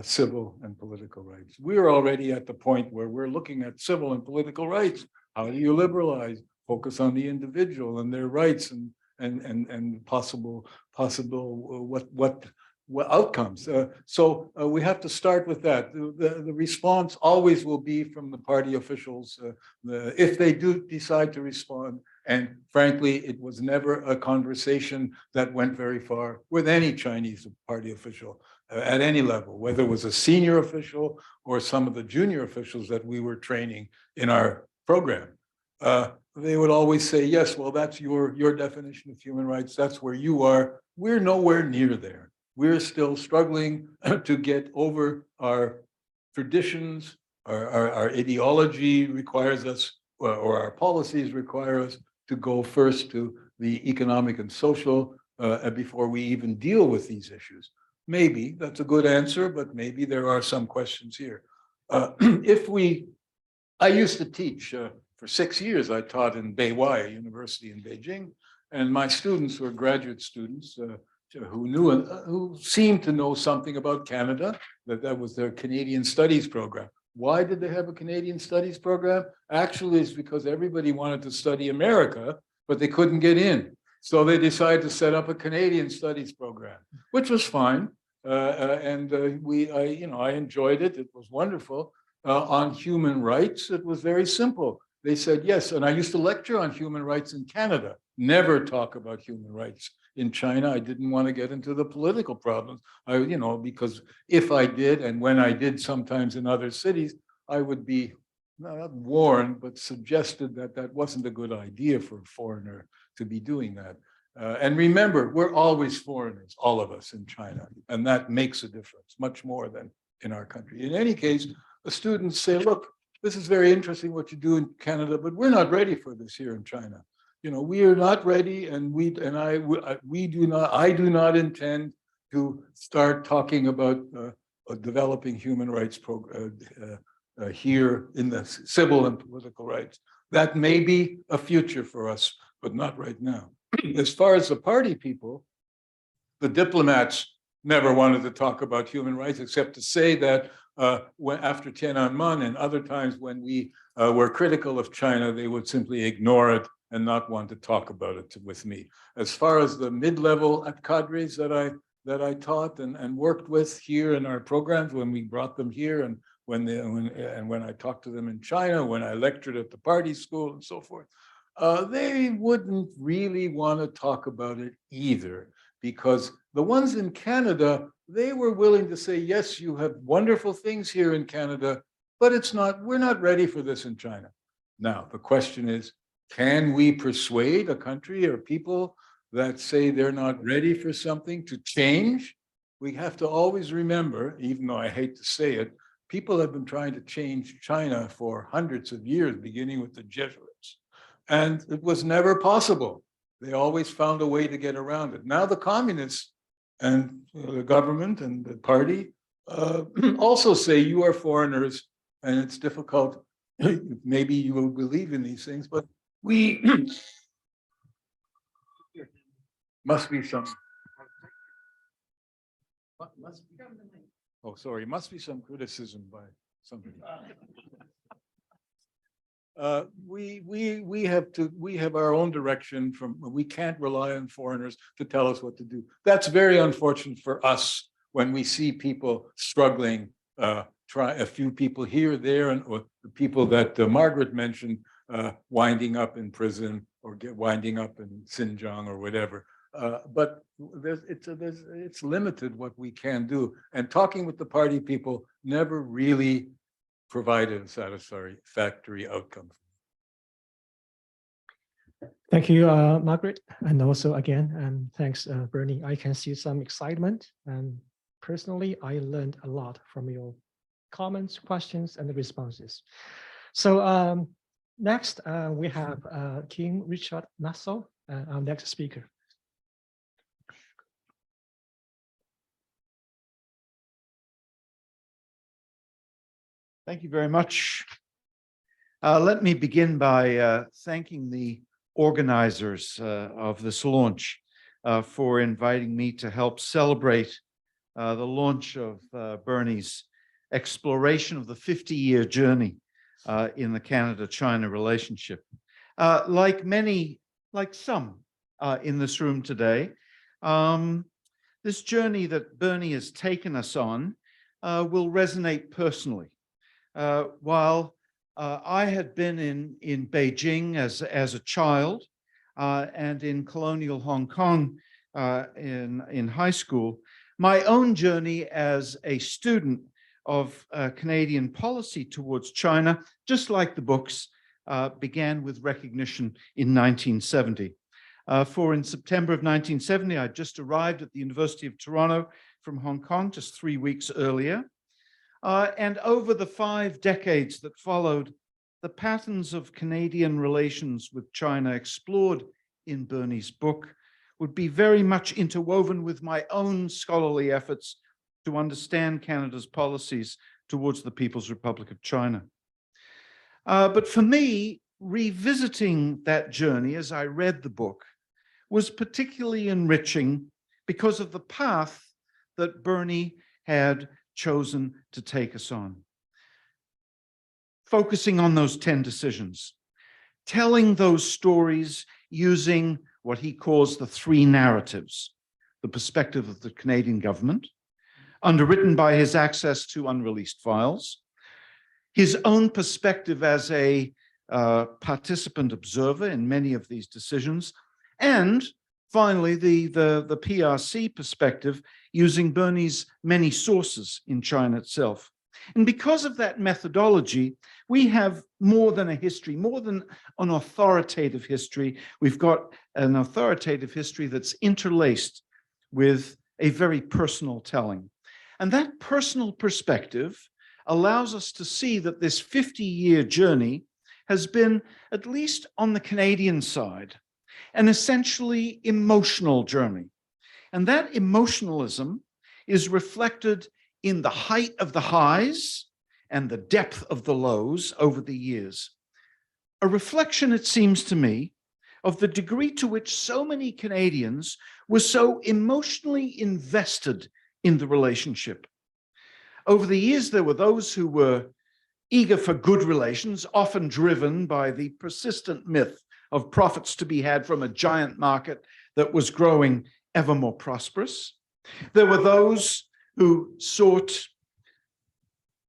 civil and political rights. We're already at the point where we're looking at civil and political rights. How do you liberalize? Focus on the individual and their rights and possible what outcomes. So we have to start with that. The response always will be from the party officials if they do decide to respond. And frankly, it was never a conversation that went very far with any Chinese party official at any level, whether it was a senior official or some of the junior officials that we were training in our program. They would always say, yes, well, that's your definition of human rights. That's where you are. We're nowhere near there. We're still struggling to get over our traditions, our ideology requires us, or our policies require us to go first to the economic and social before we even deal with these issues. Maybe that's a good answer, but maybe there are some questions here. I used to teach for 6 years. I taught in Beihua, a university in Beijing, and my students were graduate students who seemed to know something about Canada, that was their Canadian Studies program. Why did they have a Canadian Studies program? Actually, it's because everybody wanted to study America, but they couldn't get in. So they decided to set up a Canadian Studies program, which was fine. I enjoyed it. It was wonderful. On human rights, it was very simple. They said yes, and I used to lecture on human rights in Canada, never talk about human rights in China. I didn't want to get into the political problems, because if I did, and when I did sometimes in other cities, I would be not warned, but suggested that that wasn't a good idea for a foreigner to be doing that. And remember, we're always foreigners, all of us in China, and that makes a difference, much more than in our country. In any case, the students say, look, this is very interesting what you do in Canada, but we're not ready for this here in China. We are not ready, and I do not intend to start talking about developing human rights here in the civil and political rights. That may be a future for us, but not right now. As far as the party people, the diplomats never wanted to talk about human rights, except to say that after Tiananmen and other times when we were critical of China, they would simply ignore it and not want to talk about it with me. As far as the mid-level cadres that I taught and worked with here in our programs, when we brought them here, and when I talked to them in China, when I lectured at the party school and so forth, they wouldn't really want to talk about it either, because the ones in Canada, they were willing to say, yes, you have wonderful things here in Canada, but it's not, we're not ready for this in China. Now, the question is, can we persuade a country or people that say they're not ready for something to change? We have to always remember, even though I hate to say it, people have been trying to change China for hundreds of years, beginning with the Jesuits. And it was never possible. They always found a way to get around it. Now the communists and the government and the party also say you are foreigners and it's difficult. Maybe you will believe in these things, but we must be some. Oh, sorry, must be some criticism by somebody. We have our own direction we can't rely on foreigners to tell us what to do. That's very unfortunate for us when we see people struggling, try a few people here, there, or the people that Margaret mentioned winding up in prison or winding up in Xinjiang or whatever. But it's limited what we can do. And talking with the party people never really provided a satisfactory outcome. Thank you, Margaret. And also again, thanks, Bernie. I can see some excitement. And personally, I learned a lot from your comments, questions, and the responses. So next, we have King Richard Nassau, our next speaker. Thank you very much. Let me begin by thanking the organizers of this launch for inviting me to help celebrate the launch of Bernie's exploration of the 50-year journey in the Canada-China relationship. Like some in this room today, this journey that Bernie has taken us on will resonate personally. While I had been in Beijing as a child and in colonial Hong Kong in high school, my own journey as a student of Canadian policy towards China, just like the books, began with recognition in 1970. For in September of 1970, I just arrived at the University of Toronto from Hong Kong just 3 weeks earlier. And over the 5 decades that followed, the patterns of Canadian relations with China explored in Bernie's book would be very much interwoven with my own scholarly efforts to understand Canada's policies towards the People's Republic of China. But for me, revisiting that journey as I read the book was particularly enriching because of the path that Bernie had chosen to take us on. Focusing on those 10 decisions, telling those stories using what he calls the 3 narratives, the perspective of the Canadian government, underwritten by his access to unreleased files, his own perspective as a participant observer in many of these decisions, and finally, the PRC perspective using Bernie's many sources in China itself. And because of that methodology, we have more than a history, more than an authoritative history. We've got an authoritative history that's interlaced with a very personal telling. And that personal perspective allows us to see that this 50-year journey has been, at least on the Canadian side, an essentially emotional journey. And that emotionalism is reflected in the height of the highs and the depth of the lows over the years. A reflection, it seems to me, of the degree to which so many Canadians were so emotionally invested in the relationship. Over the years, there were those who were eager for good relations, often driven by the persistent myth of profits to be had from a giant market that was growing ever more prosperous. There were those who sought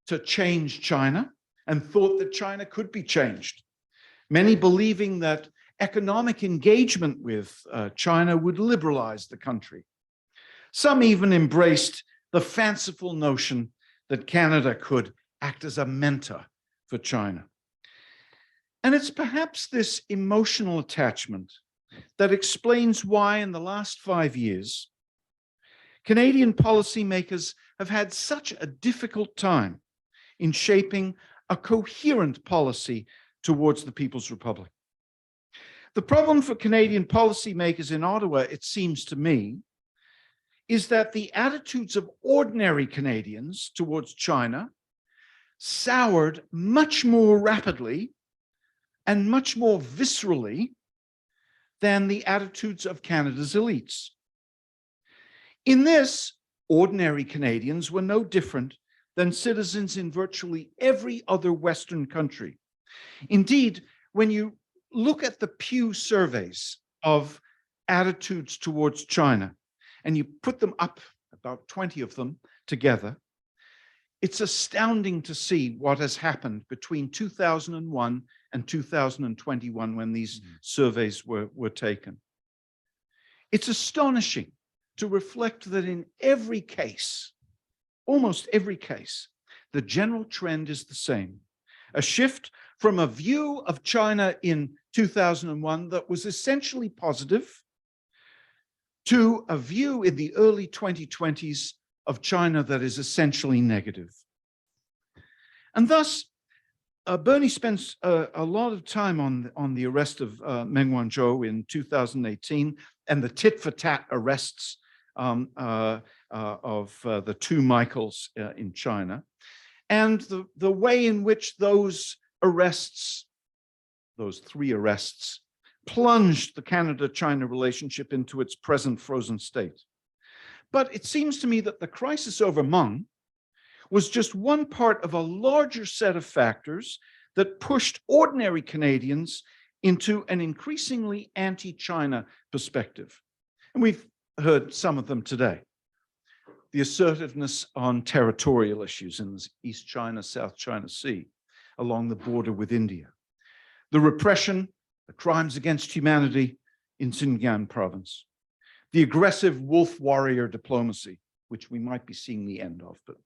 to change China and thought that China could be changed. Many believing that economic engagement with China would liberalize the country. Some even embraced the fanciful notion that Canada could act as a mentor for China. And it's perhaps this emotional attachment that explains why in the last 5 years, Canadian policymakers have had such a difficult time in shaping a coherent policy towards the People's Republic. The problem for Canadian policymakers in Ottawa, it seems to me, is that the attitudes of ordinary Canadians towards China soured much more rapidly and much more viscerally than the attitudes of Canada's elites. In this, ordinary Canadians were no different than citizens in virtually every other Western country. Indeed, when you look at the Pew surveys of attitudes towards China, and you put them up, about 20 of them together, it's astounding to see what has happened between 2001 and 2021 when these surveys were taken. It's astonishing to reflect that in every case, almost every case, the general trend is the same. A shift from a view of China in 2001 that was essentially positive to a view in the early 2020s of China that is essentially negative. And thus, Bernie spends a lot of time on the arrest of Meng Wanzhou in 2018 and the tit-for-tat arrests of the two Michaels in China, and the way in which those arrests, those three arrests, plunged the Canada-China relationship into its present frozen state. But it seems to me that the crisis over Meng was just one part of a larger set of factors that pushed ordinary Canadians into an increasingly anti-China perspective. And we've heard some of them today. The assertiveness on territorial issues in the East China, South China Sea, along the border with India. The repression, the crimes against humanity in Xinjiang province. The aggressive wolf warrior diplomacy, which we might be seeing the end of, but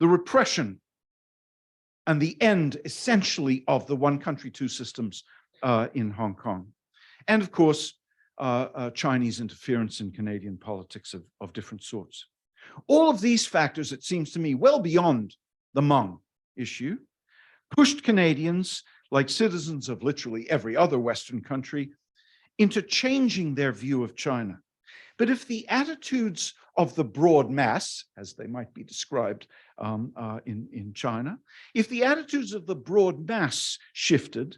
the repression and the end, essentially, of the one country, two systems in Hong Kong. And of course, Chinese interference in Canadian politics of different sorts. All of these factors, it seems to me, well beyond the Meng issue, pushed Canadians, like citizens of literally every other Western country, into changing their view of China. But if the attitudes of the broad mass, as they might be described in China, if the attitudes of the broad mass shifted,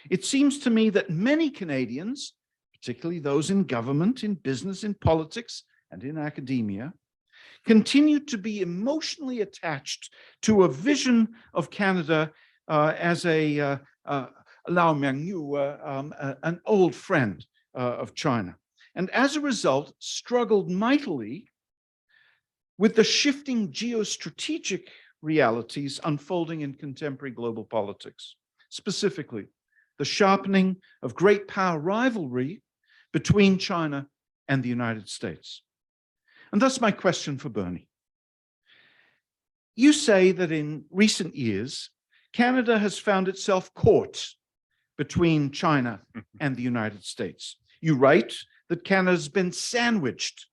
it seems to me that many Canadians, particularly those in government, in business, in politics, and in academia, continued to be emotionally attached to a vision of Canada as a Lao Mengyu, an old friend of China. And as a result, struggled mightily with the shifting geostrategic realities unfolding in contemporary global politics, specifically the sharpening of great power rivalry between China and the United States. And thus my question for Bernie. You say that in recent years, Canada has found itself caught between China and the United States. You write that Canada has been sandwiched,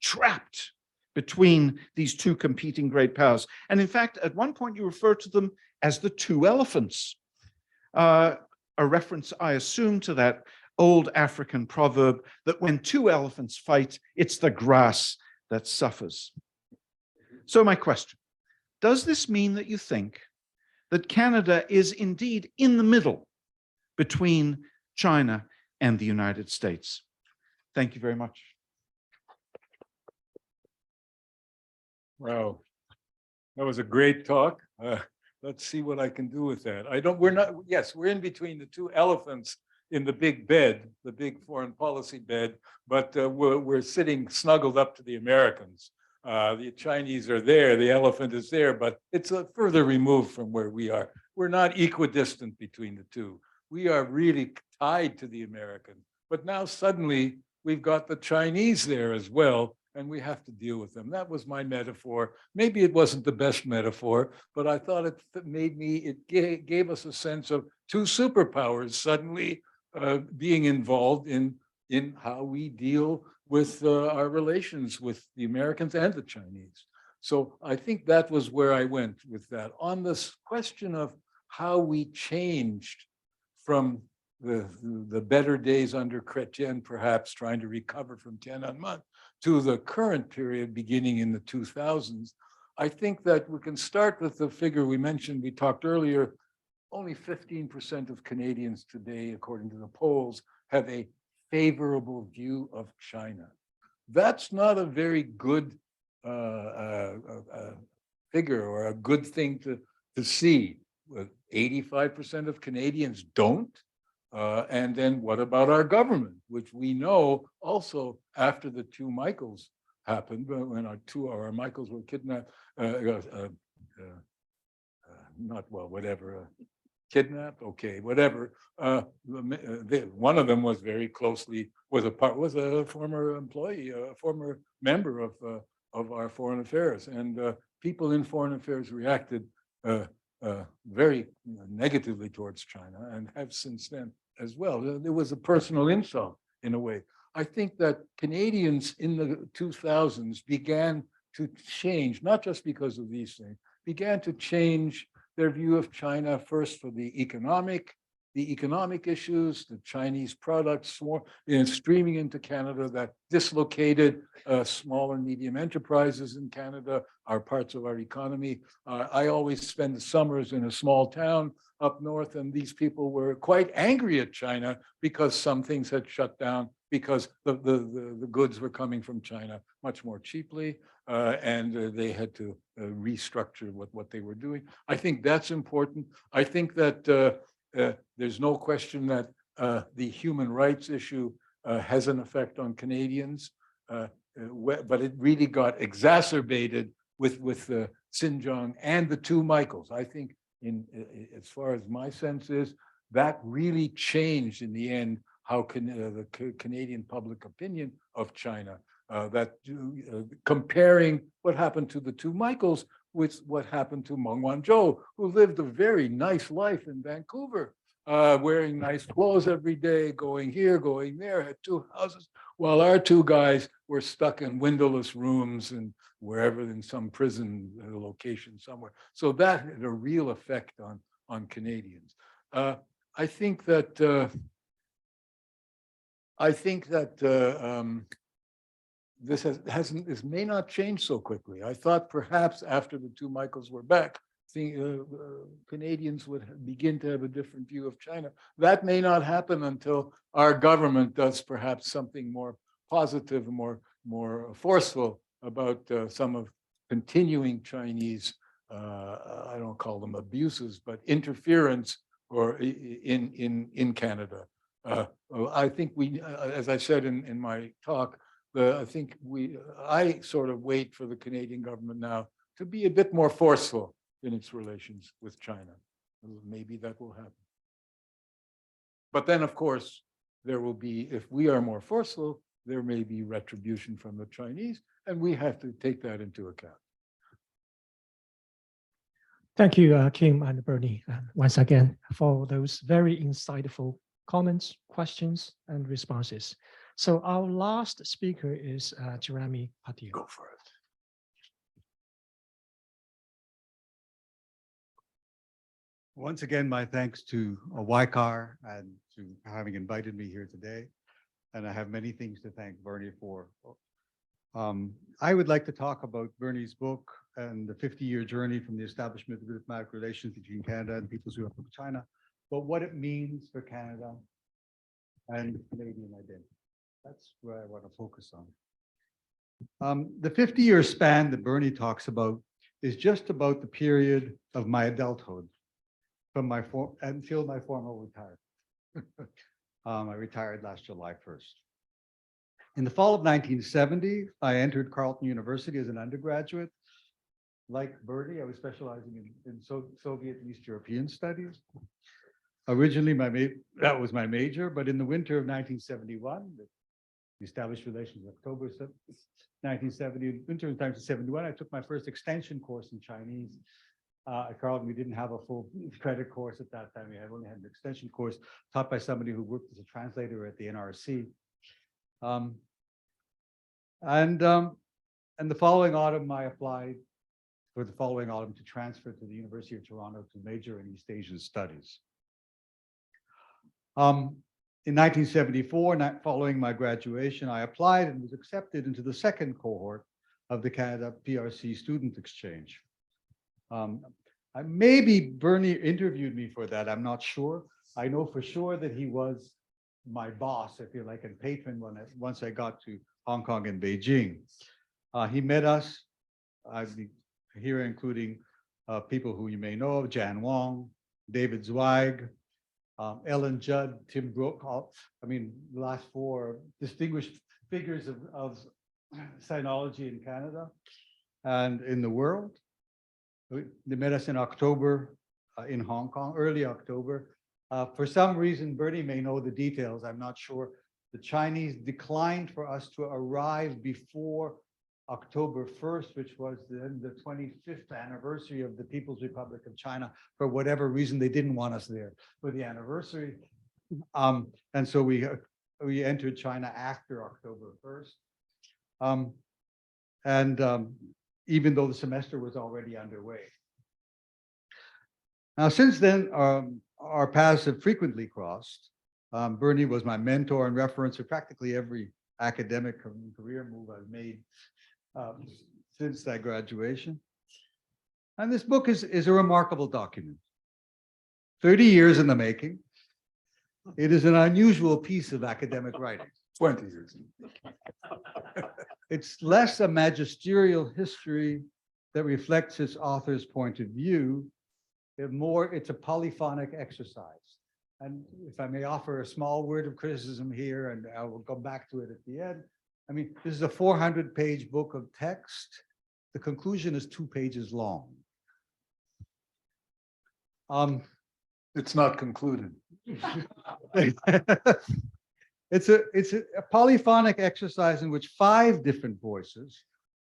trapped between these two competing great powers. And in fact, at one point you refer to them as the two elephants, a reference, I assume, to that old African proverb that when two elephants fight, it's the grass that suffers. So my question, does this mean that you think that Canada is indeed in the middle between China and the United States? Thank you very much. Wow, that was a great talk. Let's see what I can do with that. Yes, we're in between the two elephants in the big bed, the big foreign policy bed, but we're sitting snuggled up to the Americans. The Chinese are there, the elephant is there, but it's further removed from where we are. We're not equidistant between the two. We are really tied to the Americans. But now suddenly we've got the Chinese there as well, and we have to deal with them. That was my metaphor. Maybe it wasn't the best metaphor, but I thought it gave us a sense of two superpowers suddenly being involved in how we deal with our relations with the Americans and the Chinese. So I think that was where I went with that. On this question of how we changed from the better days under Chrétien, perhaps trying to recover from Tiananmen, to the current period beginning in the 2000s, I think that we can start with the figure we mentioned, we talked earlier. Only 15% of Canadians today, according to the polls, have a favorable view of China. That's not a very good figure or a good thing to see. 85% of Canadians don't. And then what about our government, which we know also after the two Michaels happened, when our Michaels were kidnapped, kidnapped, okay, whatever. One of them was very closely, was a former employee, a former member of our foreign affairs, and people in foreign affairs reacted very negatively towards China and have since then as well. There was a personal insult in a way. I think that Canadians in the 2000s began to change, not just because of these things, began to change their view of China first for the economic issues, the Chinese products streaming into Canada that dislocated small and medium enterprises in Canada, are parts of our economy. I always spend the summers in a small town up north, and these people were quite angry at China because some things had shut down because the goods were coming from China much more cheaply, and they had to restructure what they were doing. I think that's important. I think that there's no question that the human rights issue has an effect on Canadians, but it really got exacerbated with Xinjiang and the two Michaels. I think, as far as my sense is, that really changed in the end how the Canadian public opinion of China. Comparing what happened to the two Michaels with what happened to Meng Wanzhou, who lived a very nice life in Vancouver, wearing nice clothes every day, going here, going there, had two houses, while our two guys were stuck in windowless rooms and wherever in some prison location somewhere. So that had a real effect on Canadians. I think that this may not change so quickly. I thought perhaps after the two Michaels were back, Canadians would begin to have a different view of China. That may not happen until our government does perhaps something more positive, more forceful about some of continuing Chinese, I don't call them abuses, but interference or in Canada. I think as I said in my talk, I sort of wait for the Canadian government now to be a bit more forceful in its relations with China. Maybe that will happen. But then, of course, there will be, if we are more forceful, there may be retribution from the Chinese, and we have to take that into account. Thank you, Kim and Bernie, once again, for those very insightful comments, questions, and responses. So our last speaker is Jeremy Patil. Go for it. Once again, my thanks to YCAR and to having invited me here today. And I have many things to thank Bernie for. I would like to talk about Bernie's book and the 50-year journey from the establishment of diplomatic relations between Canada and People's Republic of China, but what it means for Canada and Canadian identity. That's where I want to focus on. The 50-year span that Bernie talks about is just about the period of my adulthood from until my formal retirement. I retired last July 1st. In the fall of 1970, I entered Carleton University as an undergraduate. Like Bernie, I was specializing in Soviet and East European studies. Originally, that was my major, but in the winter of 1971, the We established relations in October 1970. Winter of 1971, I took my first extension course in Chinese. At Carleton, we didn't have a full credit course at that time. We had only had an extension course taught by somebody who worked as a translator at the NRC. And the following autumn, I applied for the following autumn to transfer to the University of Toronto to major in East Asian Studies. In 1974, following my graduation, I applied and was accepted into the second cohort of the Canada PRC Student Exchange. Maybe Bernie interviewed me for that, I'm not sure. I know for sure that he was my boss, if you like, and patron once I got to Hong Kong and Beijing. He met us, here including people who you may know, Jan Wong, David Zweig, Ellen Judd, Tim Brooke, the last four distinguished figures of sinology in Canada and in the world. They met us in October in Hong Kong, early October. For some reason, Bernie may know the details, I'm not sure. The Chinese declined for us to arrive before October 1st, which was then the 25th anniversary of the People's Republic of China. For whatever reason, they didn't want us there for the anniversary. And so we entered China after October 1st. Even though the semester was already underway. Now, since then, our paths have frequently crossed. Bernie was my mentor and reference for practically every academic career move I've made since that graduation. And this book is a remarkable document. 30 years in the making. It is an unusual piece of academic writing. 20 years. It's less a magisterial history that reflects its author's point of view. It's a polyphonic exercise. And if I may offer a small word of criticism here, and I will go back to it at the end. This is a 400-page book of text. The conclusion is 2 pages long. It's not concluded. It's a polyphonic exercise in which 5 different voices,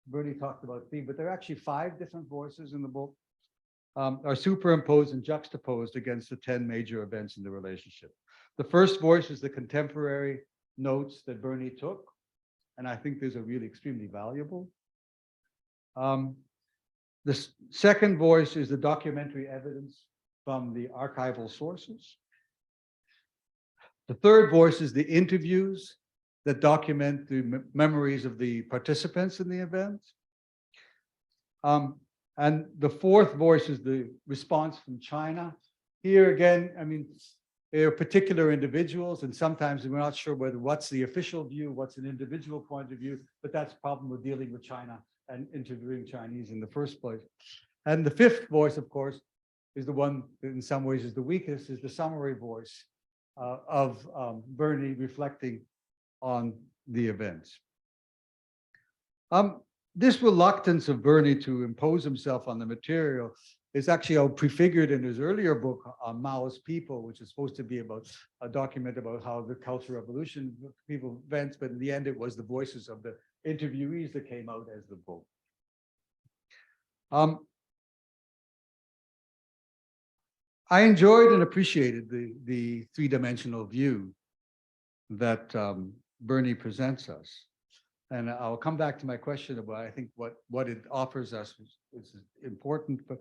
Bernie talked about 3, but there are actually 5 different voices in the book, are superimposed and juxtaposed against the 10 major events in the relationship. The first voice is the contemporary notes that Bernie took, and I think these are really extremely valuable. The second voice is the documentary evidence from the archival sources. The third voice is the interviews that document the memories of the participants in the event. And the fourth voice is the response from China. Here again, there are particular individuals, and sometimes we're not sure what's the official view, what's an individual point of view, but that's the problem with dealing with China and interviewing Chinese in the first place. And the fifth voice, of course, is the one that in some ways is the weakest, is the summary voice of Bernie reflecting on the events. This reluctance of Bernie to impose himself on the material is actually prefigured in his earlier book on Mao's People, which is supposed to be about a document about how the Cultural Revolution people events, but in the end it was the voices of the interviewees that came out as the book. I enjoyed and appreciated the three-dimensional view that Bernie presents us. And I'll come back to my question about, I think, what it offers us is important, but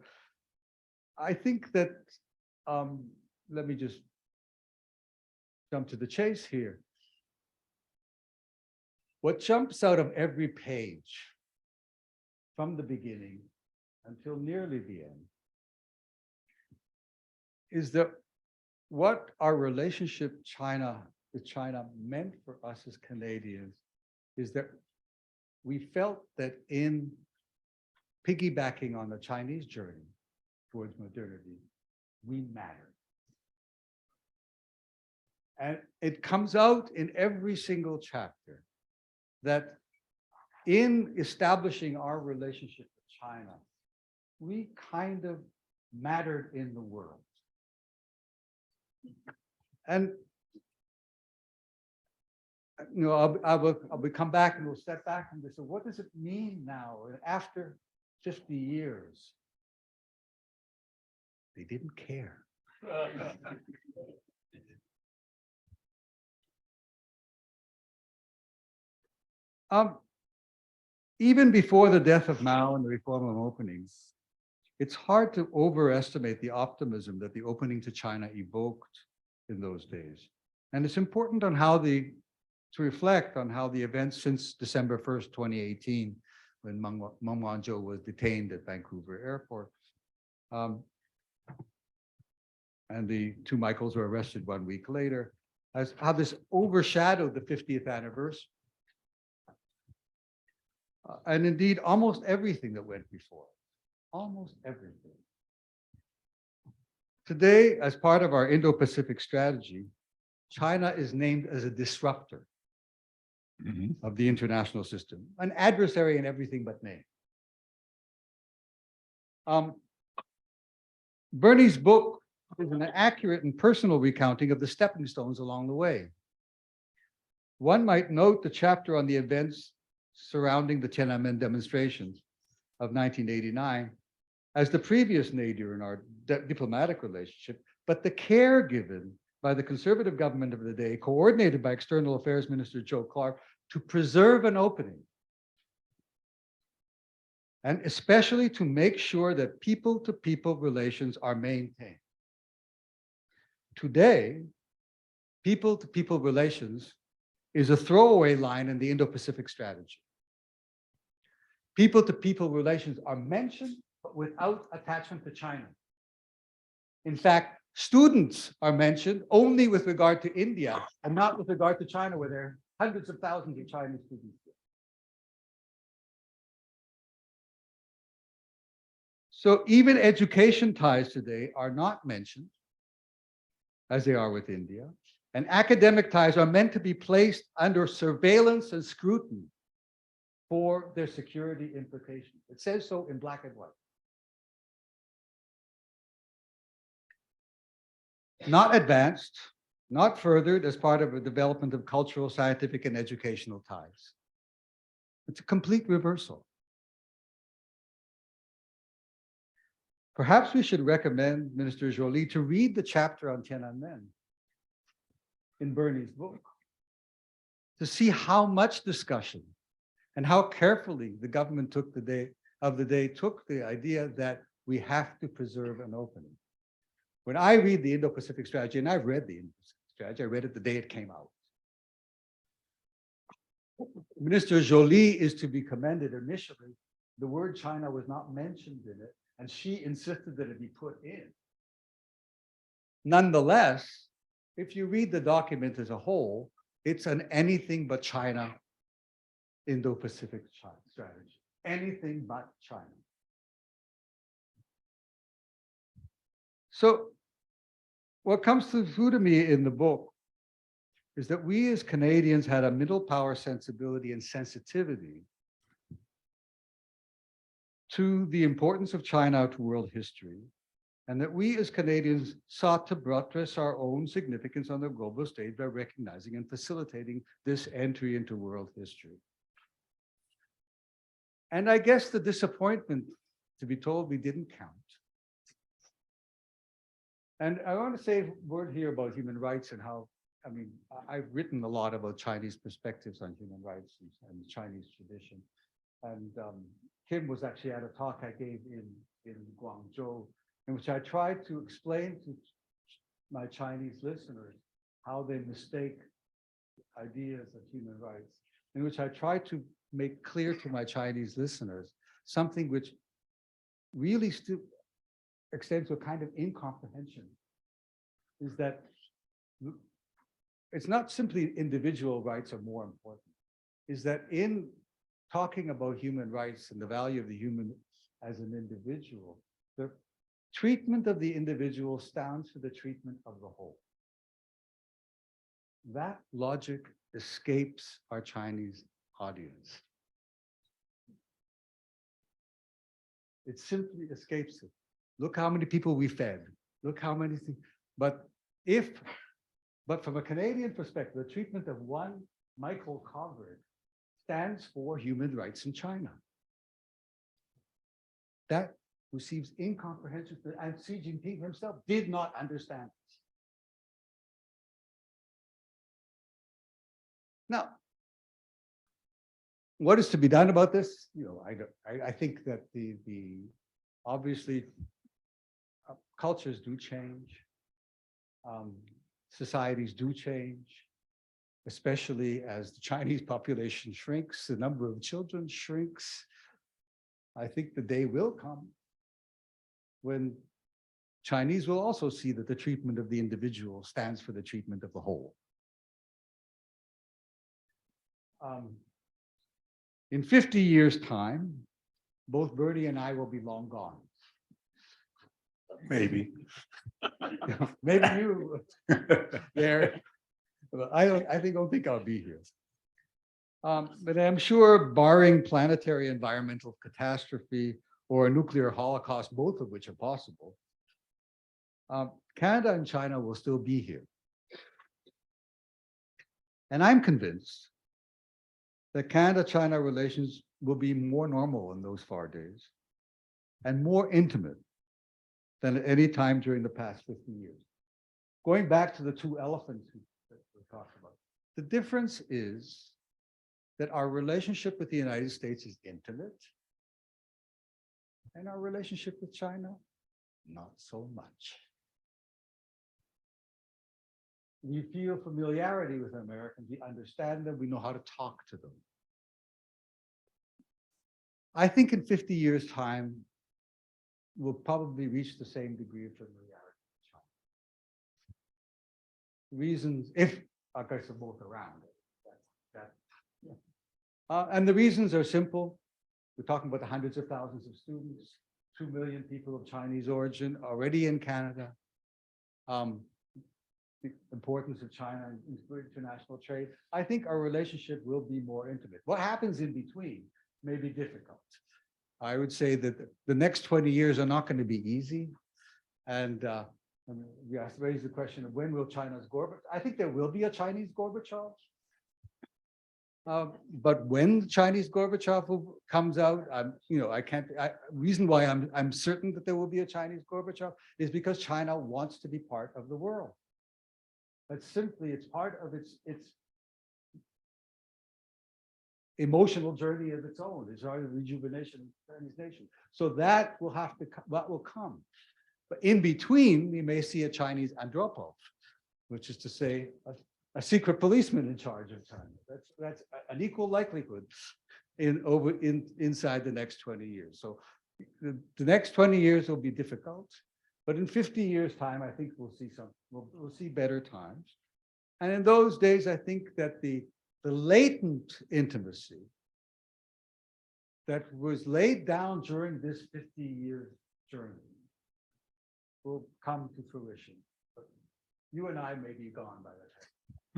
I think that, let me just jump to the chase here. What jumps out of every page from the beginning until nearly the end is that what our relationship with China meant for us as Canadians is that we felt that in piggybacking on the Chinese journey towards modernity, we mattered. And it comes out in every single chapter that in establishing our relationship with China, we kind of mattered in the world. And I'll come back and we'll step back and say, what does it mean now after 50 years? They didn't care. Even before the death of Mao and the reform of openings, it's hard to overestimate the optimism that the opening to China evoked in those days. And it's important to reflect on how the events since December 1st, 2018, when Meng Wanzhou was detained at Vancouver Airport, and the two Michaels were arrested 1 week later, as how this overshadowed the 50th anniversary. And indeed, almost everything that went before, almost everything. Today, as part of our Indo-Pacific strategy, China is named as a disruptor of the international system, an adversary in everything but name. Bernie's book is an accurate and personal recounting of the stepping stones along the way. One might note the chapter on the events surrounding the Tiananmen demonstrations of 1989 as the previous nadir in our diplomatic relationship, but the care given by the conservative government of the day, coordinated by External Affairs Minister Joe Clark, to preserve an opening, and especially to make sure that people-to-people relations are maintained. Today, people-to-people relations is a throwaway line in the Indo-Pacific strategy. People-to-people relations are mentioned, but without attachment to China. In fact, students are mentioned only with regard to India and not with regard to China, where there are hundreds of thousands of Chinese students. So even education ties today are not mentioned, as they are with India, and academic ties are meant to be placed under surveillance and scrutiny for their security implications. It says so in black and white. Not advanced, not furthered as part of a development of cultural, scientific, and educational ties. It's a complete reversal. Perhaps we should recommend Minister Joly to read the chapter on Tiananmen in Bernie's book to see how much discussion and how carefully the government took the idea that we have to preserve an opening. When I read the Indo-Pacific strategy, and I've read the Indo-Pacific strategy, I read it the day it came out. Minister Joly is to be commended. Initially, the word China was not mentioned in it, and she insisted that it be put in. Nonetheless, if you read the document as a whole, it's an anything but China Indo-Pacific strategy. Anything but China. So what comes through to me in the book is that we as Canadians had a middle power sensibility and sensitivity to the importance of China to world history, and that we as Canadians sought to buttress our own significance on the global stage by recognizing and facilitating this entry into world history. And I guess the disappointment to be told we didn't count. And I want to say a word here about human rights and how, I mean, I've written a lot about Chinese perspectives on human rights and the Chinese tradition. And Kim was actually at a talk I gave in Guangzhou, in which I tried to explain to my Chinese listeners how they mistake ideas of human rights, in which I tried to make clear to my Chinese listeners something which really still extends to a kind of incomprehension, is that it's not simply individual rights are more important, is that in talking about human rights and the value of the human as an individual, the treatment of the individual stands for the treatment of the whole. That logic escapes our Chinese audience. It simply escapes it. Look how many people we fed. Look how many things. But from a Canadian perspective, the treatment of one Michael Kovrig, stands for human rights in China. That receives incomprehensible, and Xi Jinping himself did not understand this. Now, what is to be done about this? You know, I think that the obviously cultures do change. Societies do change, especially as the Chinese population shrinks, the number of children shrinks. I think the day will come when Chinese will also see that the treatment of the individual stands for the treatment of the whole. In 50 years' time, both Bernie and I will be long gone. Maybe. Maybe you there. But I don't think I'll be here. But I'm sure barring planetary environmental catastrophe or a nuclear holocaust, both of which are possible, Canada and China will still be here. And I'm convinced that Canada-China relations will be more normal in those far days and more intimate than at any time during the past 50 years. Going back to the two elephants that we talked about, the difference is that our relationship with the United States is intimate and our relationship with China, not so much. We feel familiarity with Americans, we understand them, we know how to talk to them. I think in 50 years' time, we'll probably reach the same degree of familiarity with China. Reasons, if I guess they're both around. And the reasons are simple. We're talking about the hundreds of thousands of students, 2 million people of Chinese origin already in Canada. The importance of China in international trade. I think our relationship will be more intimate. What happens in between may be difficult. I would say that the next 20 years are not going to be easy. And you have to raise the question of when will China's Gorbachev? I think there will be a Chinese Gorbachev. But when the Chinese Gorbachev comes out, you know, reason why I'm certain that there will be a Chinese Gorbachev is because China wants to be part of the world. But simply, it's part of its emotional journey of its own. It's our rejuvenation of the Chinese nation. So that will have to, that will come. But in between, we may see a Chinese Andropov, which is to say, a secret policeman in charge of China. That's an equal likelihood inside the next 20 years. So the next 20 years will be difficult, but in 50 years' time, I think we'll see better times. And in those days, I think that the latent intimacy that was laid down during this 50-year journey will come to fruition. But you and I may be gone by that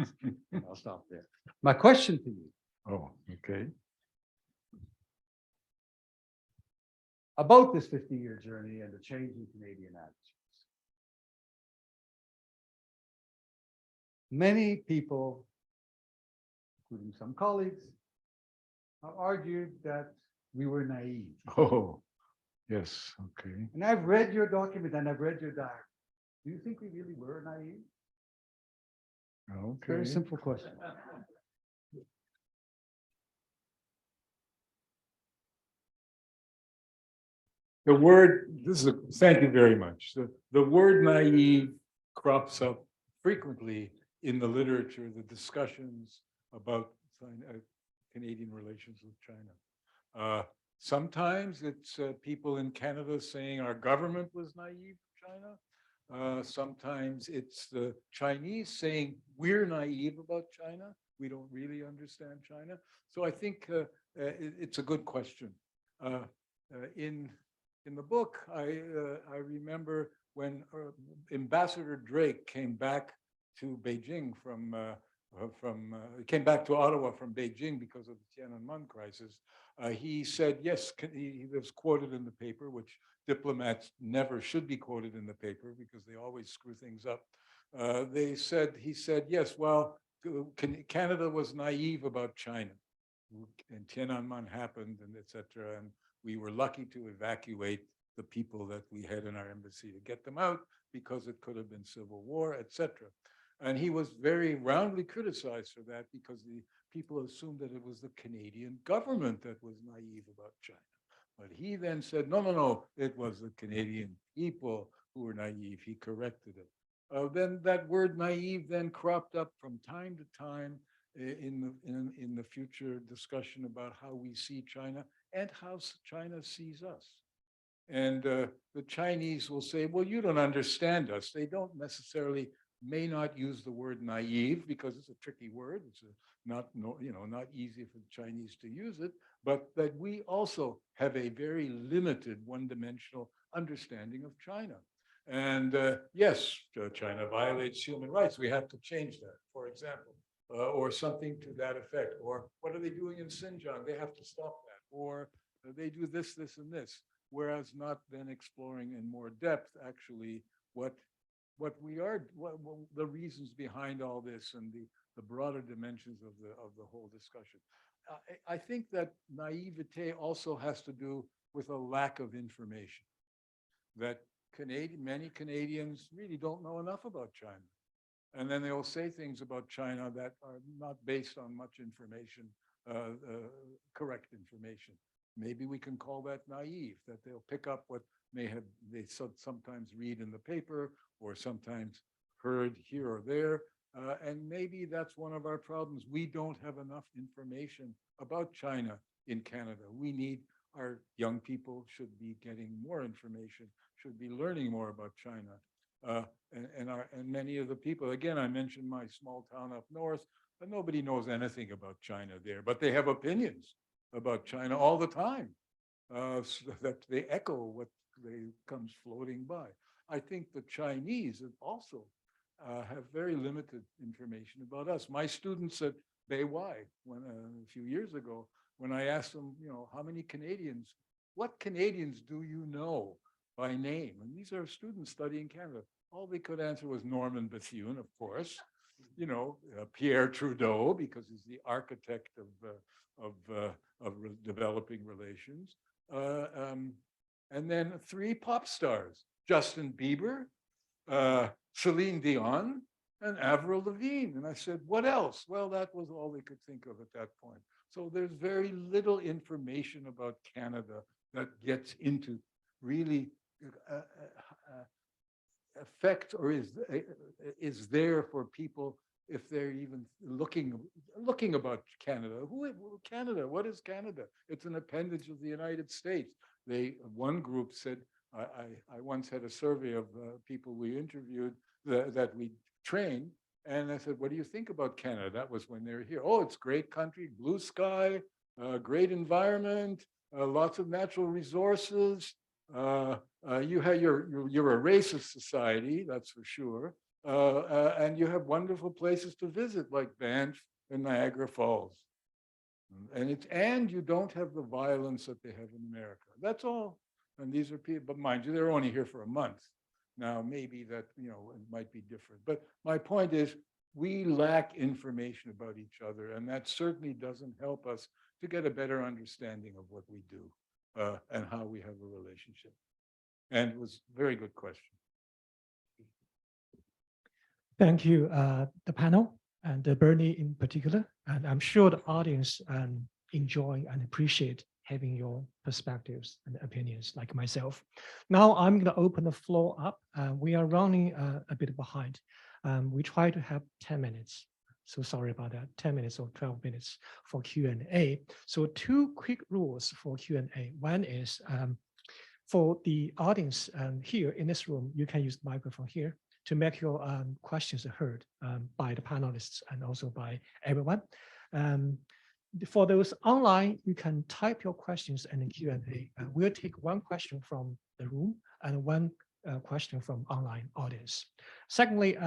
time. I'll stop there. My question to you. Oh, okay. About this 50-year journey and the change in Canadian attitudes. Many people, including some colleagues, have argued that we were naive. Oh, yes, okay. And I've read your document and I've read your diary. Do you think we really were naive? Okay. Very simple question. The word, thank you very much. The word naive crops up frequently in the literature, the discussions about Canadian relations with China. Sometimes it's people in Canada saying our government was naive to China. Sometimes it's the Chinese saying we're naive about China. We don't really understand China. So I think it's a good question. In the book, I remember when Ambassador Drake came back to Beijing came back to Ottawa from Beijing because of the Tiananmen crisis. He said, yes, he was quoted in the paper, which diplomats never should be quoted in the paper because they always screw things up. He said, yes, well, Canada was naive about China. And Tiananmen happened and et cetera. And we were lucky to evacuate the people that we had in our embassy to get them out because it could have been civil war, et cetera. And he was very roundly criticized for that because the people assumed that it was the Canadian government that was naive about China. But he then said, no, no, no, it was the Canadian people who were naive. He corrected it. Then that word naive then cropped up from time to time in the future discussion about how we see China and how China sees us. And the Chinese will say, well, you don't understand us. They don't necessarily, may not use the word naive because it's a tricky word. It's not easy for the Chinese to use it, but that we also have a very limited one-dimensional understanding of China. And yes, China violates human rights. We have to change that, for example, or something to that effect. Or what are they doing in Xinjiang? They have to stop that. Or they do this, this, and this. Whereas not then exploring in more depth, actually, what the reasons behind all this and the broader dimensions of the whole discussion. I think that naivete also has to do with a lack of information. That many Canadians really don't know enough about China. And then they will say things about China that are not based on much information, correct information. Maybe we can call that naive, that they'll pick up what they sometimes read in the paper or sometimes heard here or there. And maybe that's one of our problems. We don't have enough information about China in Canada. We need, our young people should be getting more information, should be learning more about China. And many of the people, again, I mentioned my small town up north, but nobody knows anything about China there, but they have opinions about China all the time, so that they echo what comes floating by. I think the Chinese also have very limited information about us. My students at Beihua, a few years ago, when I asked them, how many Canadians, what Canadians do you know by name? And these are students studying Canada. All they could answer was Norman Bethune, of course, Pierre Trudeau, because he's the architect of developing relations. And then 3 pop stars, Justin Bieber, Celine Dion, and Avril Lavigne. And I said, what else? Well, that was all they could think of at that point. So there's very little information about Canada that gets into really affect or is there for people if they're even looking about Canada. Canada, what is Canada? It's an appendage of the United States. One group said, I once had a survey of people we interviewed that we trained, and I said, what do you think about Canada? That was when they were here. Oh, it's great country, blue sky, great environment, lots of natural resources. You're a racist society, that's for sure. And you have wonderful places to visit like Banff and Niagara Falls. And you don't have the violence that they have in America. That's all. And these are people, but mind you, they're only here for a month. Now, maybe that, it might be different. But my point is, we lack information about each other, and that certainly doesn't help us to get a better understanding of what we do and how we have a relationship. And it was a very good question. Thank you, the panel and Bernie in particular. And I'm sure the audience enjoy and appreciate having your perspectives and opinions like myself. Now I'm going to open the floor up. We are running a bit behind. We try to have 10 minutes. So sorry about that, 10 minutes or 12 minutes for Q&A. So 2 quick rules for Q&A. One is for the audience here in this room, you can use the microphone here to make your questions heard by the panelists and also by everyone. For those online, you can type your questions in the Q&A. We'll take 1 question from the room and 1 question from online audience. Secondly,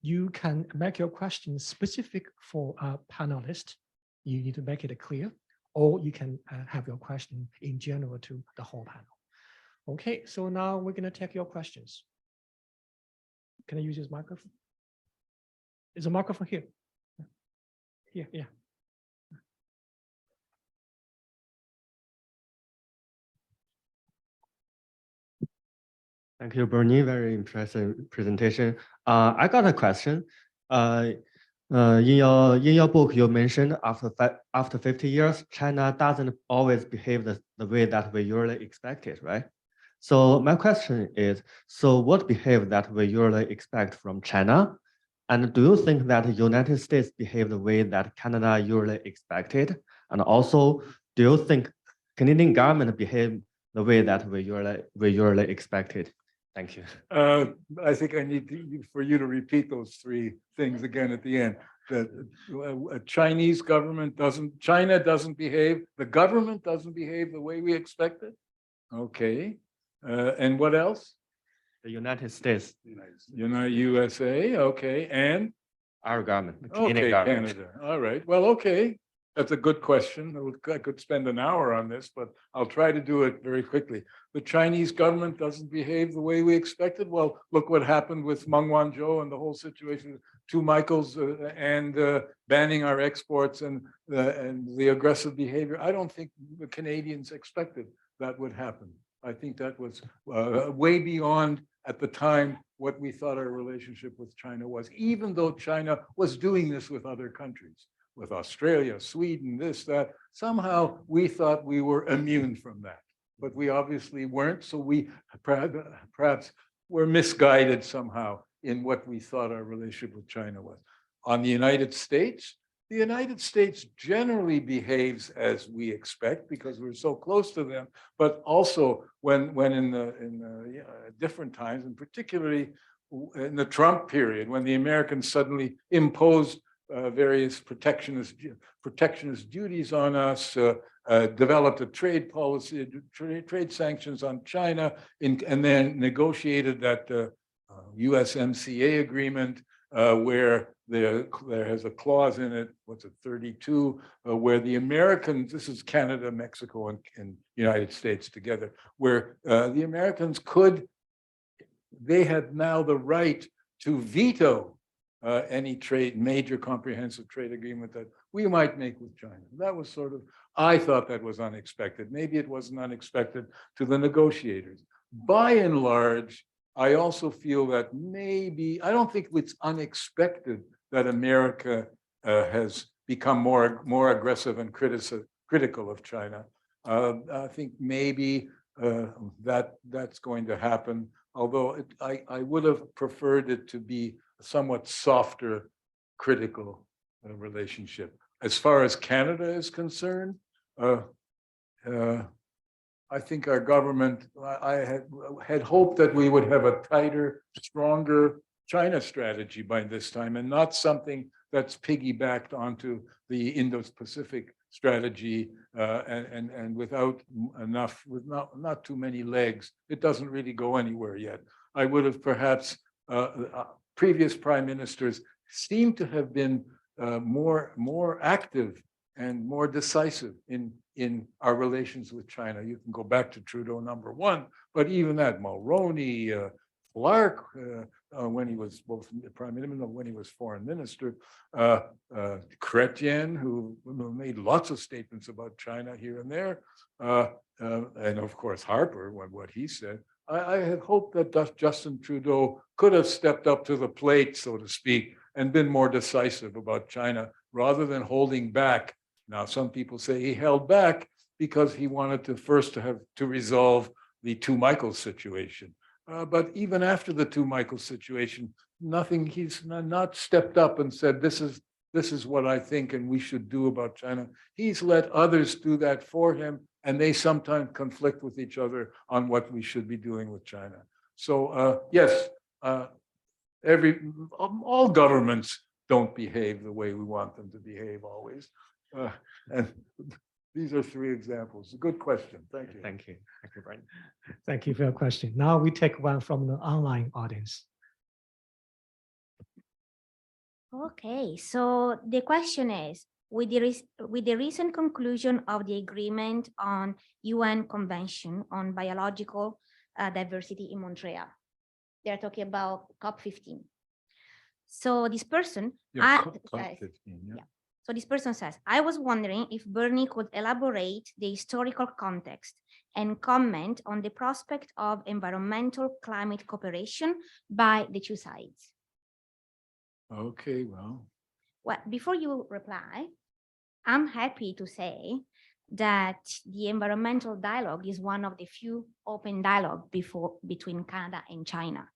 you can make your question specific for a panelist. You need to make it clear, or you can have your question in general to the whole panel. Okay, so now we're going to take your questions. Can I use this microphone? Is a microphone here? Yeah, yeah. Thank you, Bernie. Very impressive presentation. I got a question. In your book, you mentioned after 50 years, China doesn't always behave the way that we usually expect it, right? So my question is, so what behave that we usually expect from China? And do you think that the United States behave the way that Canada usually expected? And also, do you think Canadian government behave the way that we usually expected? Thank you. I think I need for you to repeat those three things again at the end. The Chinese government China doesn't behave, the government doesn't behave the way we expected. Okay. And what else? The United States. USA. Okay. And Our government, the Canadian okay, government. Canada. All right. Well, okay. That's a good question. I could spend an hour on this, but I'll try to do it very quickly. The Chinese government doesn't behave the way we expected. Well, look what happened with Meng Wanzhou and the whole situation, two Michaels and banning our exports and the aggressive behavior. I don't think the Canadians expected that would happen. I think that was way beyond at the time what we thought our relationship with China was, even though China was doing this with other countries. With Australia, Sweden, this, that, somehow we thought we were immune from that, but we obviously weren't. So we perhaps were misguided somehow in what we thought our relationship with China was. On the United States generally behaves as we expect because we're so close to them, but also when in the different times, and particularly in the Trump period, when the Americans suddenly imposed various protectionist duties on us, developed a trade policy, trade sanctions on China, and then negotiated that USMCA agreement where there has a clause in it, what's it, 32, where the Americans, this is Canada, Mexico, and United States together, where the Americans they had now the right to veto any major comprehensive trade agreement that we might make with China. That was I thought that was unexpected. Maybe it wasn't unexpected to the negotiators. By and large, I also feel that I don't think it's unexpected that America has become more aggressive and critical of China. I think maybe that's going to happen, although I would have preferred it to be somewhat softer, critical relationship. As far as Canada is concerned, I think our government, I had hoped that we would have a tighter, stronger China strategy by this time, and not something that's piggybacked onto the Indo-Pacific strategy and without enough, with not too many legs. It doesn't really go anywhere yet. I would have perhaps previous prime ministers seem to have been more active and more decisive in our relations with China. You can go back to Trudeau #1, but even that, Mulroney, Clark, when he was both prime minister, when he was foreign minister, Chrétien, who made lots of statements about China here and there, and of course Harper, what he said. I had hoped that Justin Trudeau could have stepped up to the plate, so to speak, and been more decisive about China rather than holding back. Now, some people say he held back because he wanted to first have to resolve the two Michaels situation. But even after the two Michaels situation, he's not stepped up and said, this is what I think and we should do about China. He's let others do that for him, and they sometimes conflict with each other on what we should be doing with China. So yes, all governments don't behave the way we want them to behave always. And these are three examples. A good question. Thank you. Thank you. Thank you, Brian. Thank you for your question. Now we take one from the online audience. Okay, so the question is, with the recent conclusion of the agreement on UN Convention on Biological Diversity in Montreal, they're talking about COP15. So this person, Yeah, COP15, yeah. So this person says, I was wondering if Bernie could elaborate the historical context and comment on the prospect of environmental climate cooperation by the two sides. Okay, well, Well, before you reply, I'm happy to say that the environmental dialogue is one of the few open dialogue between Canada and China.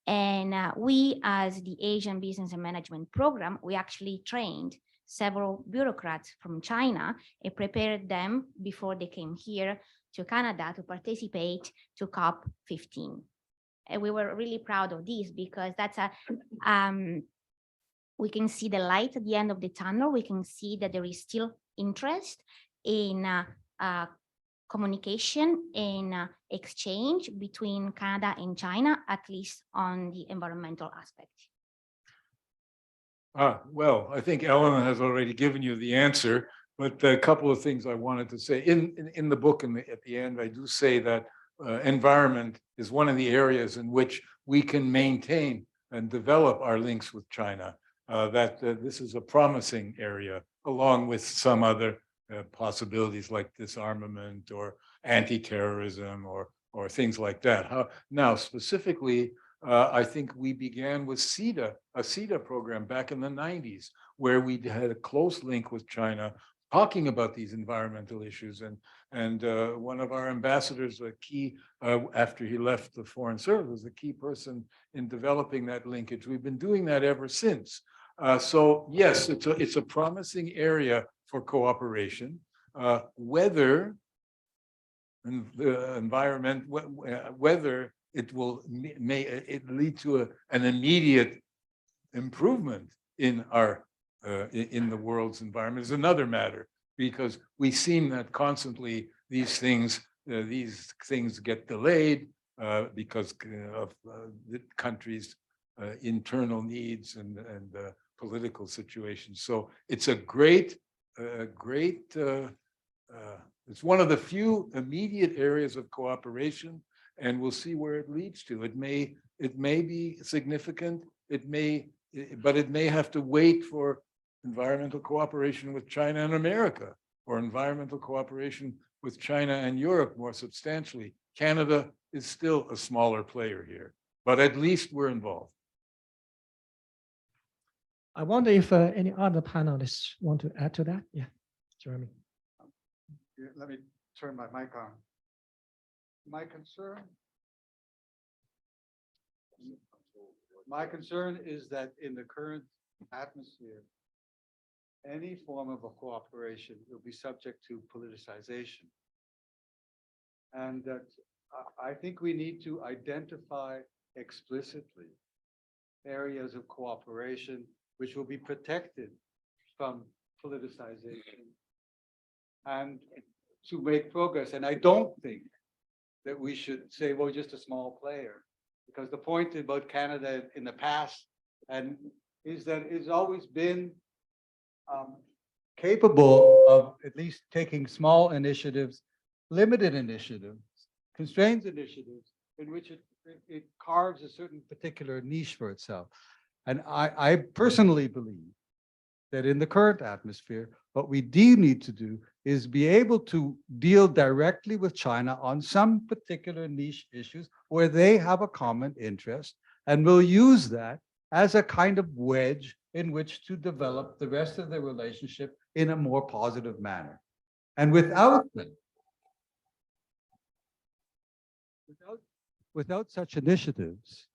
And we, as the Asian Business and Management Program, we actually trained several bureaucrats from China and prepared them before they came here to Canada to participate to COP15. And we were really proud of this because that's we can see the light at the end of the tunnel. We can see that there is still interest in communication and exchange between Canada and China, at least on the environmental aspect. Well, I think Ellen has already given you the answer, but a couple of things I wanted to say. In the book and at the end, I do say that environment is one of the areas in which we can maintain and develop our links with China. This is a promising area, along with some other possibilities like disarmament or anti-terrorism or things like that. Now, specifically, I think we began with CETA, a CETA program back in the 90s, where we had a close link with China, talking about these environmental issues. And one of our ambassadors, a key, after he left the Foreign Service, was a key person in developing that linkage. We've been doing that ever since. So yes, it's a promising area for cooperation. Whether the environment, whether it will it lead to an immediate improvement in our in the world's environment is another matter, because we seem that constantly these things get delayed because of the country's internal needs and political situations. So it's a great, it's one of the few immediate areas of cooperation, and we'll see where it leads to. It may be significant, but it may have to wait for environmental cooperation with China and America, or environmental cooperation with China and Europe more substantially. Canada is still a smaller player here, but at least we're involved. I wonder if any other panelists want to add to that. Yeah, Jeremy. Yeah, let me turn my mic on. My concern is that in the current atmosphere, any form of a cooperation will be subject to politicization. And that I think we need to identify explicitly areas of cooperation which will be protected from politicization and to make progress. And I don't think that we should say, well, just a small player, because the point about Canada in the past is that it's always been capable of at least taking small initiatives, limited initiatives, constrained initiatives, in which it carves a certain particular niche for itself. And I personally believe that in the current atmosphere, what we do need to do is be able to deal directly with China on some particular niche issues where they have a common interest, and we'll use that as a kind of wedge in which to develop the rest of the relationship in a more positive manner. And without such initiatives,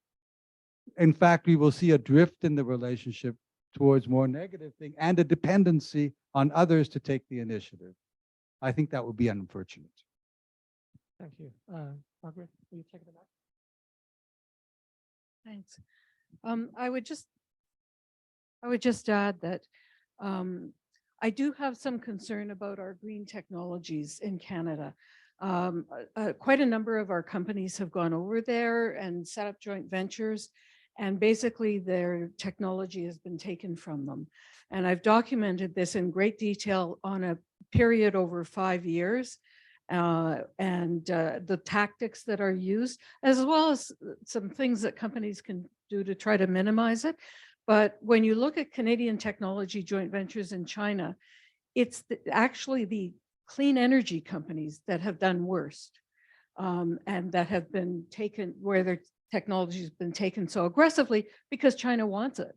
in fact, we will see a drift in the relationship towards more negative thing and a dependency on others to take the initiative. I think that would be unfortunate. Thank you. Margaret, will you take it back? Thanks. I would just add that I do have some concern about our green technologies in Canada. Quite a number of our companies have gone over there and set up joint ventures, and basically their technology has been taken from them. And I've documented this in great detail on a period over 5 years, and the tactics that are used, as well as some things that companies can do to try to minimize it. But when you look at Canadian technology joint ventures in China, it's actually the clean energy companies that have done worst, and that have been taken where their technology has been taken so aggressively because China wants it.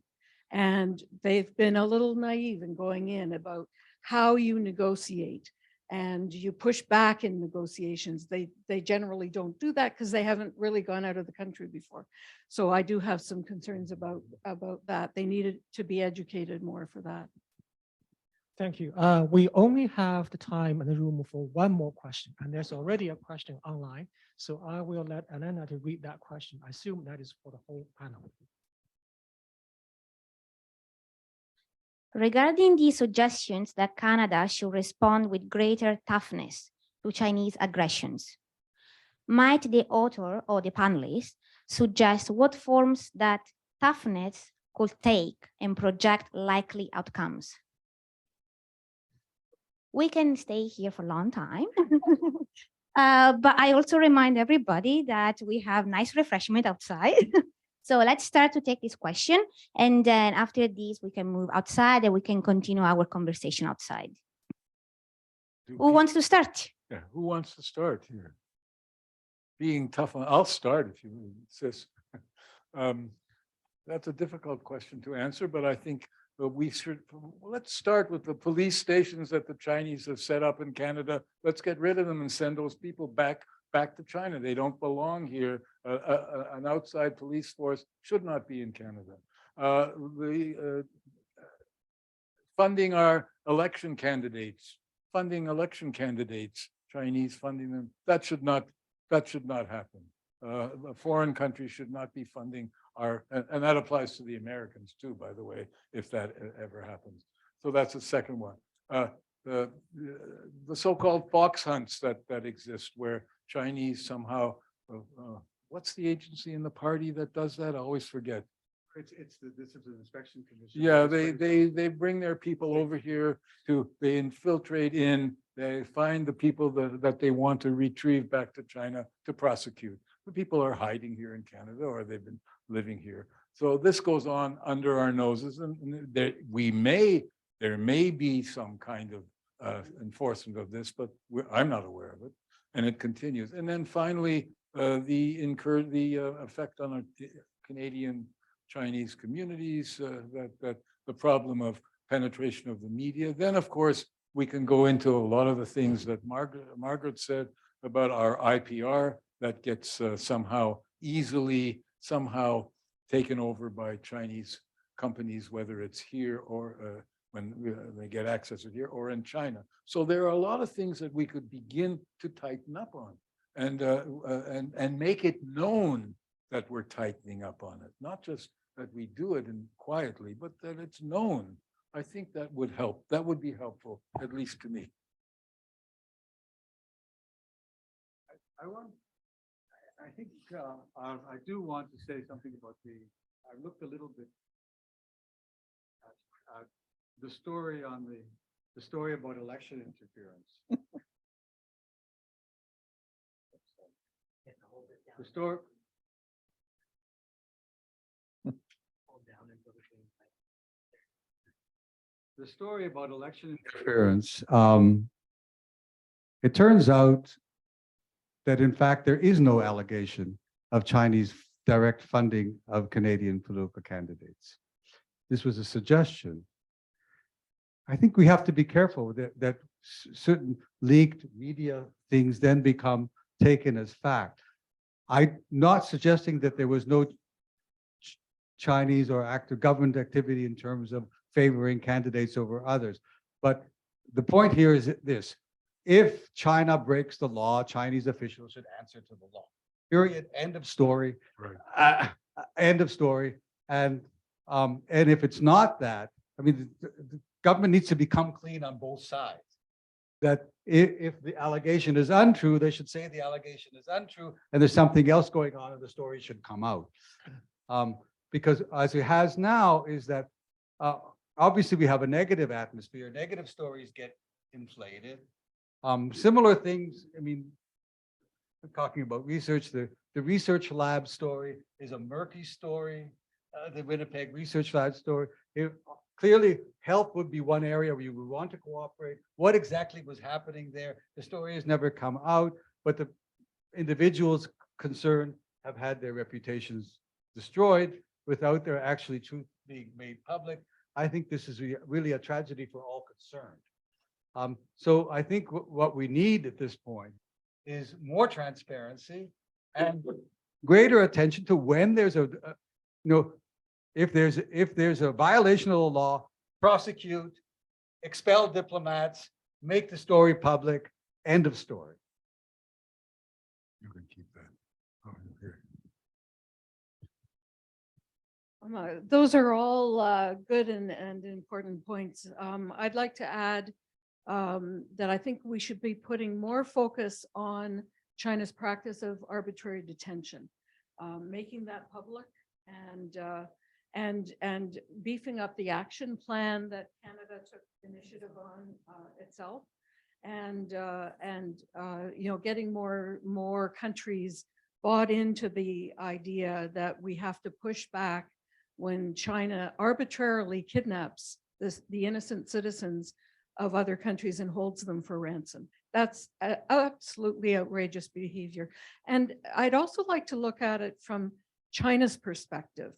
And they've been a little naive in going in about how you negotiate and you push back in negotiations. They generally don't do that because they haven't really gone out of the country before. So I do have some concerns about that. They needed to be educated more for that. Thank you. We only have the time and the room for one more question, and there's already a question online. So I will let Elena to read that question. I assume that is for the whole panel. Regarding the suggestions that Canada should respond with greater toughness to Chinese aggressions, might the author or the panelists suggest what forms that toughness could take and project likely outcomes? We can stay here for a long time. But I also remind everybody that we have nice refreshment outside. So let's start to take this question. And then after this, we can move outside and we can continue our conversation outside. Who wants to start? Yeah, who wants to start here? Being tough on, I'll start if you insist. That's a difficult question to answer, but I think we should, let's start with the police stations that the Chinese have set up in Canada. Let's get rid of them and send those people back to China. They don't belong here. An outside police force should not be in Canada. Funding our election candidates, Chinese funding them, that should not happen. A foreign country should not be funding our, and that applies to the Americans too, by the way, if that ever happens. So that's the second one. The so-called fox hunts that exist, where Chinese somehow, what's the agency in the party that does that? I always forget. It's the Discipline Inspection Commission. Yeah, they bring their people over here they infiltrate in, they find the people that they want to retrieve back to China to prosecute. The people are hiding here in Canada or they've been living here. So this goes on under our noses, and there may be some kind of enforcement of this, but I'm not aware of it, and it continues. And then finally, the effect on our Canadian Chinese communities, that the problem of penetration of the media. Then, of course, we can go into a lot of the things that Margaret said about our IPR that gets somehow taken over by Chinese companies, whether it's here or when they get access to here or in China. So there are a lot of things that we could begin to tighten up on and make it known that we're tightening up on it, not just that we do it quietly, but that it's known. I think that would help. That would be helpful, at least to me. I think I do want to say something about I looked a little bit at the story on the story about election interference. The story. The story about election interference. It turns out that in fact there is no allegation of Chinese direct funding of Canadian political candidates. This was a suggestion. I think we have to be careful that certain leaked media things then become taken as fact. I'm not suggesting that there was no Chinese or active government activity in terms of favoring candidates over others. But the point here is this: if China breaks the law, Chinese officials should answer to the law. Period. End of story. Right. End of story. And if it's not that, I mean, the government needs to become clean on both sides. That if the allegation is untrue, they should say the allegation is untrue, and there's something else going on, and the story should come out. Because as it has now is that obviously we have a negative atmosphere. Negative stories get inflated. Similar things, I mean, talking about research, the research lab story is a murky story. the Winnipeg Research Lab story. Clearly, health would be one area where you would want to cooperate. What exactly was happening there? The story has never come out, but the individuals concerned have had their reputations destroyed without their actually truth being made public. I think this is really a tragedy for all concerned. So I think what we need at this point is more transparency and greater attention to when there's if there's a violation of the law, prosecute, expel diplomats, make the story public, end of story. You can keep that. Oh, here. Those are all good and important points. I'd like to add that I think we should be putting more focus on China's practice of arbitrary detention, making that public and beefing up the action plan that Canada took initiative on itself, and getting more countries bought into the idea that we have to push back when China arbitrarily kidnaps the innocent citizens of other countries and holds them for ransom. That's absolutely outrageous behavior. And I'd also like to look at it from China's perspective.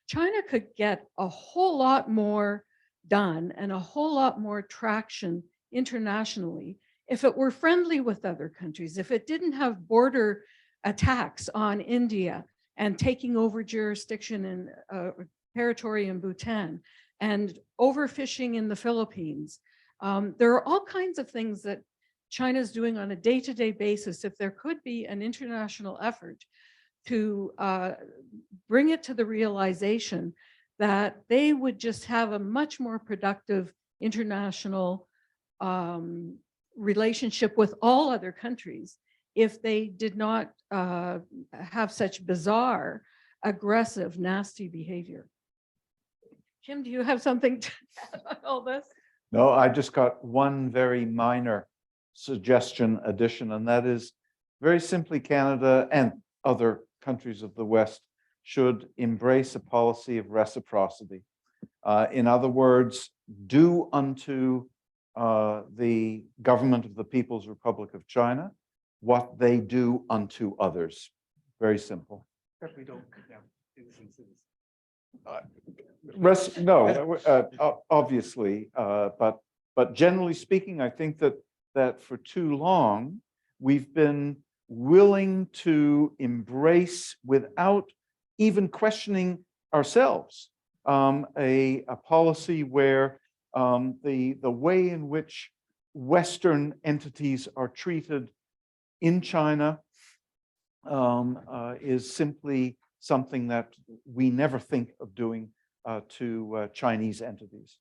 China could get a whole lot more done and a whole lot more traction internationally if it were friendly with other countries, if it didn't have border attacks on India and taking over jurisdiction in territory in Bhutan and overfishing in the Philippines. There are all kinds of things that China's doing on a day-to-day basis. If there could be an international effort to bring it to the realization that they would just have a much more productive international relationship with all other countries if they did not have such bizarre, aggressive, nasty behavior. Kim, do you have something to add on all this? No, I just got one very minor suggestion addition, and that is very simply Canada and other countries of the West should embrace a policy of reciprocity. In other words, do unto the government of the People's Republic of China what they do unto others. Very simple. We don't condemn innocent citizens. Obviously, but generally speaking, I think that for too long we've been willing to embrace, without even questioning ourselves, a policy where the way in which Western entities are treated in China is simply something that we never think of doing to Chinese entities.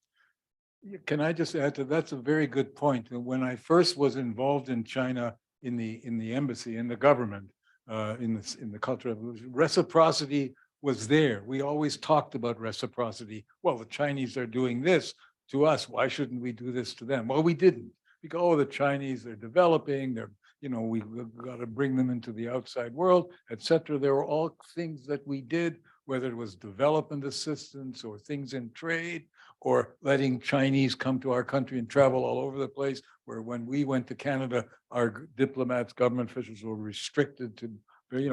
Can I just add to that's a very good point. When I first was involved in China in the embassy, in the government, in the Cultural Revolution, reciprocity was there. We always talked about reciprocity. Well, the Chinese are doing this to us. Why shouldn't we do this to them? Well, we didn't. Because, oh, the Chinese, they're developing, we've got to bring them into the outside world, etc. There were all things that we did, whether it was development assistance or things in trade, or letting Chinese come to our country and travel all over the place, where when we went to Canada, our diplomats, government officials were restricted to,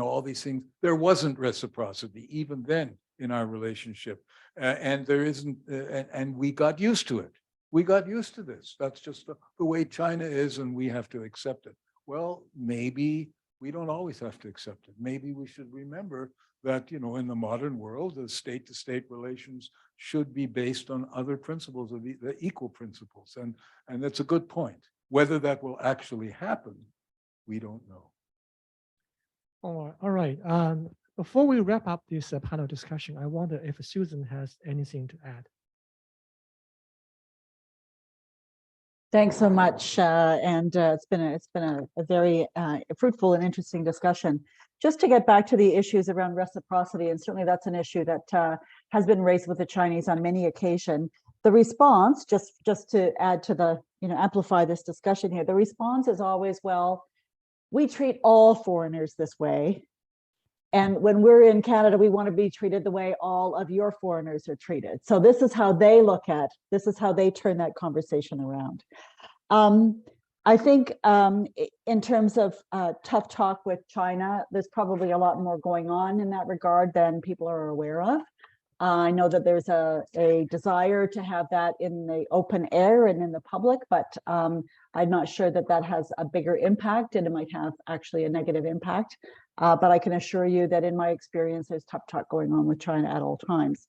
all these things. There wasn't reciprocity even then in our relationship. And there isn't, and we got used to it. We got used to this. That's just the way China is, and we have to accept it. Well, maybe we don't always have to accept it. Maybe we should remember that, in the modern world, the state-to-state relations should be based on other principles, of the equal principles. And that's a good point. Whether that will actually happen, we don't know. All right. Before we wrap up this panel discussion, I wonder if Susan has anything to add. Thanks so much, and it's been a very fruitful and interesting discussion. Just to get back to the issues around reciprocity, and certainly that's an issue that has been raised with the Chinese on many occasions. The response, just to add to the, amplify this discussion here, the response is always, well, we treat all foreigners this way, And when we're in Canada, we want to be treated the way all of your foreigners are treated. So this is how they look at, this is how they turn that conversation around. I think in terms of tough talk with China, there's probably a lot more going on in that regard than people are aware of. I know that there's a desire to have that in the open air and in the public, but I'm not sure that that has a bigger impact, and it might have actually a negative impact. But I can assure you that in my experience, there's tough talk going on with China at all times.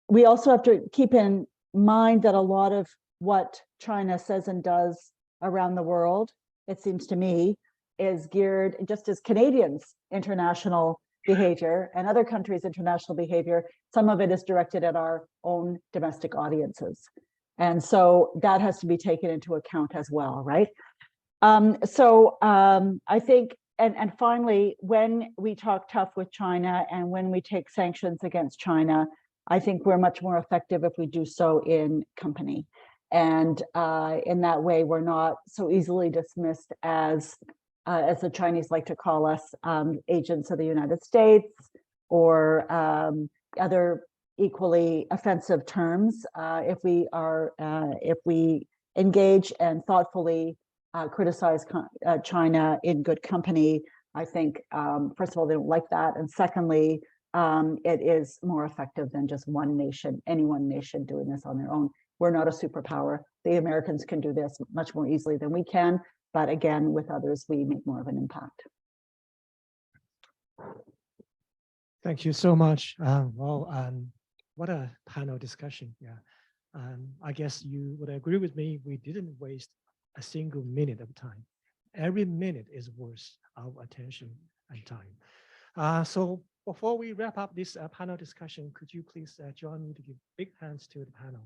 We also have to keep in mind that a lot of what China says and does around the world, it seems to me, is geared, just as Canadians' international behavior and other countries' international behavior, some of it is directed at our own domestic audiences. And so that has to be taken into account as well, right? I think, and finally, when we talk tough with China and when we take sanctions against China, I think we're much more effective if we do so in company. And in that way, we're not so easily dismissed as the Chinese like to call us, agents of the United States, or other equally offensive terms. If we engage and thoughtfully criticize China in good company, I think, first of all, they don't like that. And secondly, it is more effective than just one nation, any one nation doing this on their own. We're not a superpower. The Americans can do this much more easily than we can. But again, with others, we make more of an impact. Thank you so much. What a panel discussion. Yeah. I guess you would agree with me. We didn't waste a single minute of time. Every minute is worth our attention and time. So before we wrap up this panel discussion, could you please join me to give big hands to the panel?